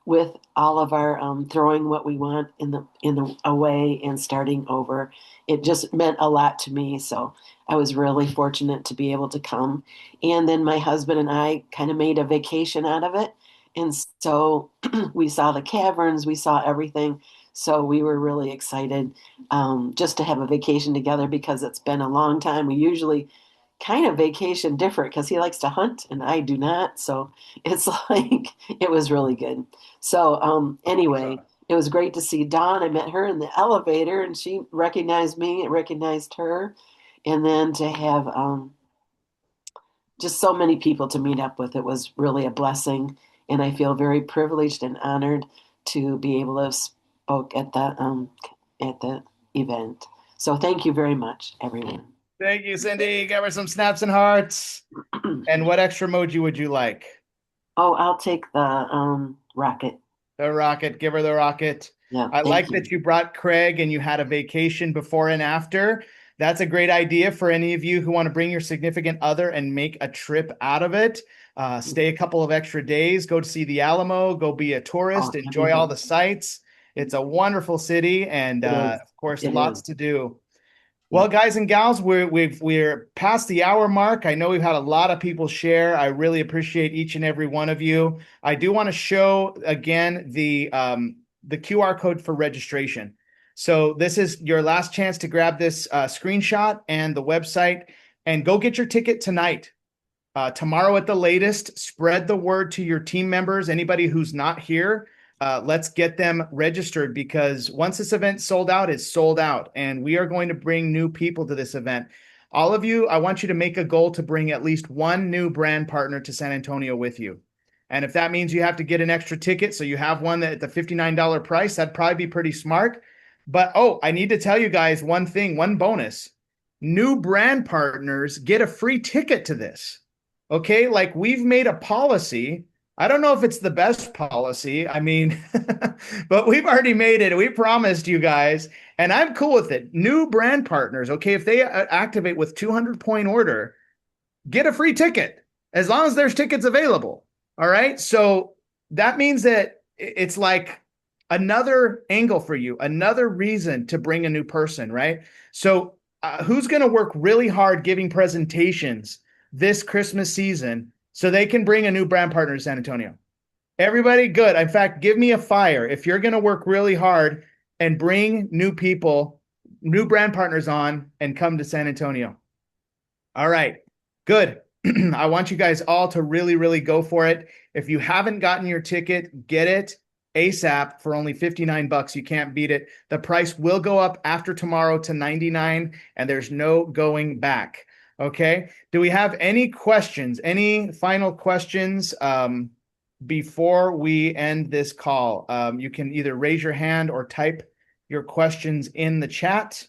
with all of our throwing what we want in the away and starting over. It just meant a lot to me, so I was really fortunate to be able to come. And then my husband and I kind of made a vacation out of it, and so we saw the caverns, we saw everything. So we were really excited just to have a vacation together, because it's been a long time. We usually kind of vacation different because he likes to hunt and I do not. So it's like, it was really good. So anyway, it was great to see Dawn. I met her in the elevator and she recognized me, I recognized her. And then to have just so many people to meet up with, it was really a blessing. And I feel very privileged and honored to be able to spoke at the event. So thank you very much, everyone. Thank you, Cindy. Give her some snaps and hearts. And what extra emoji would you like? Oh, I'll take the rocket. The rocket. Give her the rocket. Yeah, I like that you brought Craig and you had a vacation before and after. That's a great idea for any of you who want to bring your significant other and make a trip out of it. Stay a couple of extra days, go to see the Alamo, go be a tourist, enjoy all the sights. It's a wonderful city, and of course, lots to do. Well, guys and gals, we're past the hour mark. I know we've had a lot of people share. I really appreciate each and every one of you. I do want to show again the QR code for registration. So this is your last chance to grab this screenshot and the website, and go get your ticket tonight. Tomorrow at the latest. Spread the word to your team members. Anybody who's not here, let's get them registered, because once this event sold out, it's sold out, and we are going to bring new people to this event. All of you, I want you to make a goal to bring at least one new brand partner to San Antonio with you. And if that means you have to get an extra ticket, so you have one that at the $59 price, that'd probably be pretty smart. But I need to tell you guys one thing, one bonus. New brand partners get a free ticket to this. Okay, like we've made a policy. I don't know if it's the best policy. I mean, but we've already made it. We promised you guys, and I'm cool with it. New brand partners, okay, if they activate with 200-point order, get a free ticket as long as there's tickets available. All right. So that means that it's like another angle for you, another reason to bring a new person, right? So who's going to work really hard giving presentations this Christmas season so they can bring a new brand partner to San Antonio? Everybody? Good. In fact, give me a fire if you're going to work really hard and bring new people, new brand partners on and come to San Antonio. All right. Good. I want you guys all to really, really go for it. If you haven't gotten your ticket, get it ASAP for only $59. You can't beat it. The price will go up after tomorrow to $99, and there's no going back. Okay. Do we have any questions? Any final questions before we end this call? You can either raise your hand or type your questions in the chat.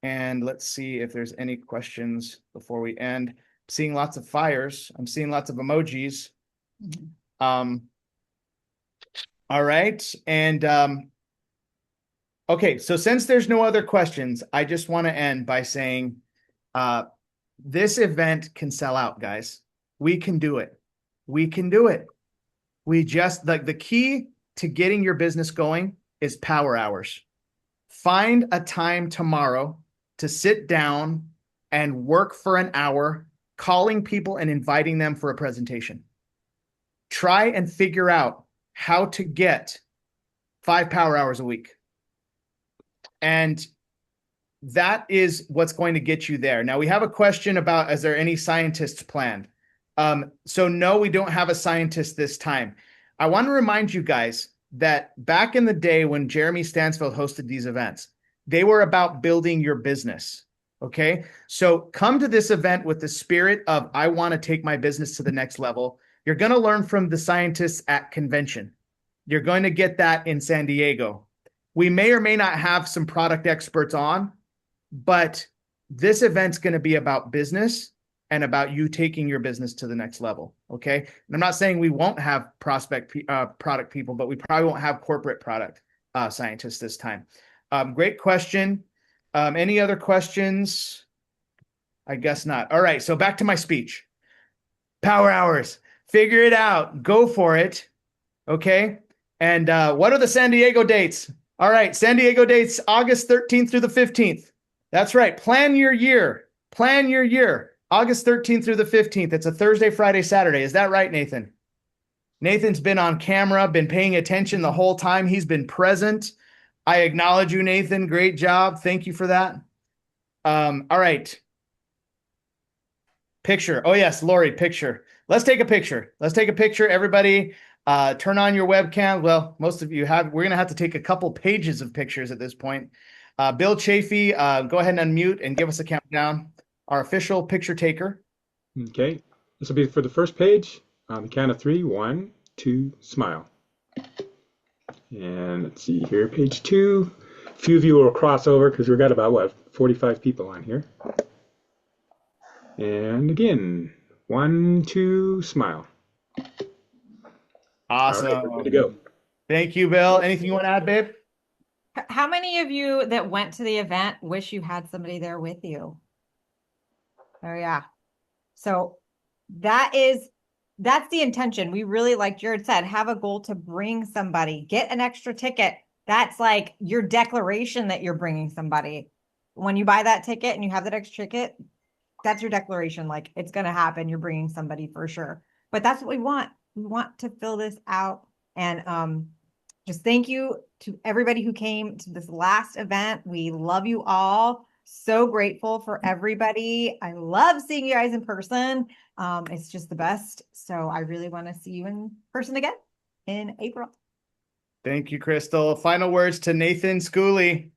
And let's see if there's any questions before we end. Seeing lots of fires. I'm seeing lots of emojis. All right. And okay, so since there's no other questions, I just want to end by saying this event can sell out, guys. We can do it. We can do it. We just, like, the key to getting your business going is power hours. Find a time tomorrow to sit down and work for an hour, calling people and inviting them for a presentation. Try and figure out how to get 5 power hours a week. And that is what's going to get you there. Now, we have a question about, is there any scientists planned? So no, we don't have a scientist this time. I want to remind you guys that back in the day when Jeremy Stansfield hosted these events, they were about building your business. Okay. So come to this event with the spirit of, I want to take my business to the next level. You're going to learn from the scientists at convention. You're going to get that in San Diego. We may or may not have some product experts on, but this event's going to be about business and about you taking your business to the next level. Okay. And I'm not saying we won't have product people, but we probably won't have corporate product scientists this time. Great question. Any other questions? I guess not. All right. So back to my speech. Power hours. Figure it out. Go for it. Okay. And what are the San Diego dates? All right. San Diego dates, August 13th through the 15th. That's right. Plan your year. Plan your year. August 13th through the 15th. It's a Thursday, Friday, Saturday. Is that right, Nathan? Nathan's been on camera, been paying attention the whole time. He's been present. I acknowledge you, Nathan. Great job. Thank you for that. All right. Picture. Oh, yes, Lori, picture. Let's take a picture. Let's take a picture. Everybody, turn on your webcam. Well, most of you have. We're going to have to take a couple pages of pictures at this point. Bill Chafee, go ahead and unmute and give us a countdown. Our official picture taker. Okay. This will be for the first page. On the count of 3, 1, 2, smile. And let's see here, page 2. A few of you will cross over because we've got about, what, 45 people on here. And again, 1, 2, smile. Awesome. All right, we're good to go. Thank you, Bill. Anything you want to add, babe? How many of you that went to the event wish you had somebody there with you? Oh, yeah. So that's the intention. We really, like Jared said, have a goal to bring somebody, get an extra ticket. That's like your declaration that you're bringing somebody. When you buy that ticket and you have that extra ticket, that's your declaration. Like, it's going to happen. You're bringing somebody for sure. But that's what we want. We want to fill this out. And just thank you to everybody who came to this last event. We love you all. So grateful for everybody. I love seeing you guys in person. It's just the best. So I really want to see you in person again in April. Thank you, Crystal. Final words to Nathan Schooley.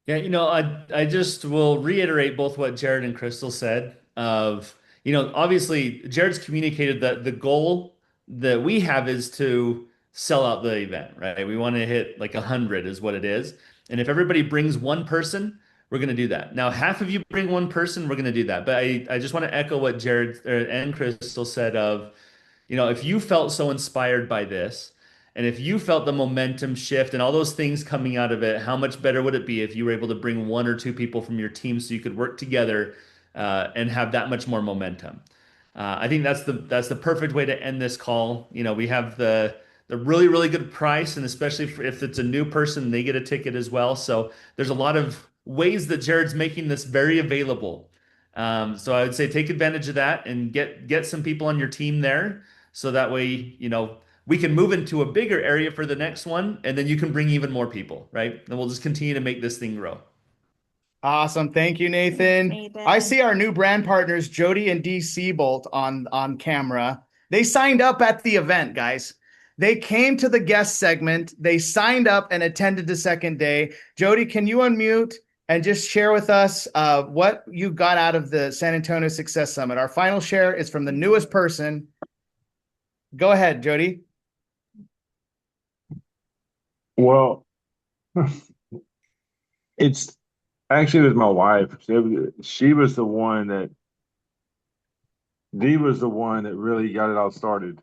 Yeah, I just will reiterate both what Jared and Crystal said of, obviously Jared's communicated that the goal that we have is to sell out the event, right? We want to hit like 100 is what it is. And if everybody brings one person, we're going to do that. Now, half of you bring one person, we're going to do that. But I just want to echo what Jared and Crystal said of, if you felt so inspired by this, and if you felt the momentum shift and all those things coming out of it, how much better would it be if you were able to bring one or two people from your team so you could work together and have that much more momentum? I think that's the perfect way to end this call. We have the really, really good price, and especially if it's a new person, they get a ticket as well. So there's a lot of ways that Jared's making this very available. So I would say take advantage of that and get some people on your team there. So that way, we can move into a bigger area for the next one, and then you can bring even more people, right? And we'll just continue to make this thing grow. Awesome. Thank you, Nathan. I see our new brand partners, Jody and D. Seabolt, on camera. They signed up at the event, guys. They came to the guest segment. They signed up and attended the second day. Jody, can you unmute and just share with us what you got out of the San Antonio Success Summit? Our final share is from the newest person. Go ahead, Jody. Well, it's actually with my wife. She was the one that Dee was the one that really got it all started.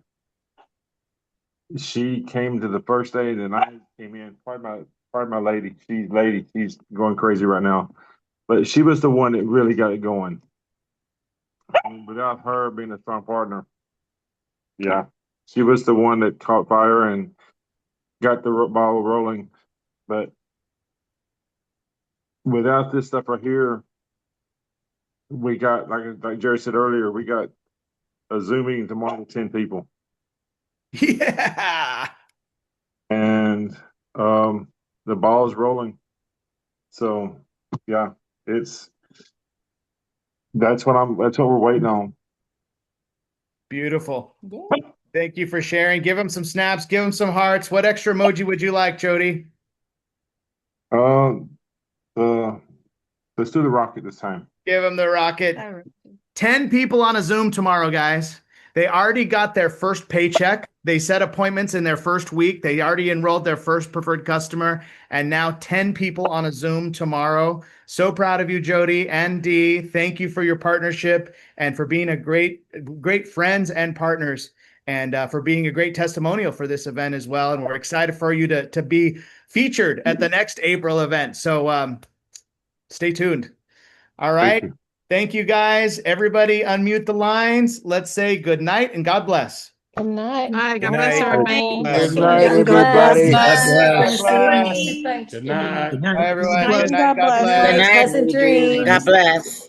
She came to the first day, and then I came in. Pardon my lady. She's going crazy right now. But she was the one that really got it going. And without her being a strong partner, yeah, she was the one that caught fire and got the ball rolling. But without this stuff right here, we got, like Jerry said earlier, we got a Zoom meeting tomorrow with 10 people. Yeah. And the ball is rolling. So yeah, that's what we're waiting on. Beautiful. Yeah. Thank you for sharing. Give them some snaps, give them some hearts. What extra emoji would you like, Jody? Let's do the rocket this time. Give them the rocket. 10 people on a Zoom tomorrow, guys. They already got their first paycheck. They set appointments in their first week. They already enrolled their first preferred customer. And now 10 people on a Zoom tomorrow. So proud of you, Jody and Dee. Thank you for your partnership and for being a great friends and partners, and for being a great testimonial for this event as well. And we're excited for you to be featured at the next April event. So stay tuned. All right. Thank you, guys. Everybody unmute the lines. Let's say good night and God bless. Good night. Hi, God bless everybody. Good night, everybody. Good night. Bye, everyone. Good night. God bless. Pleasant dreams. God bless.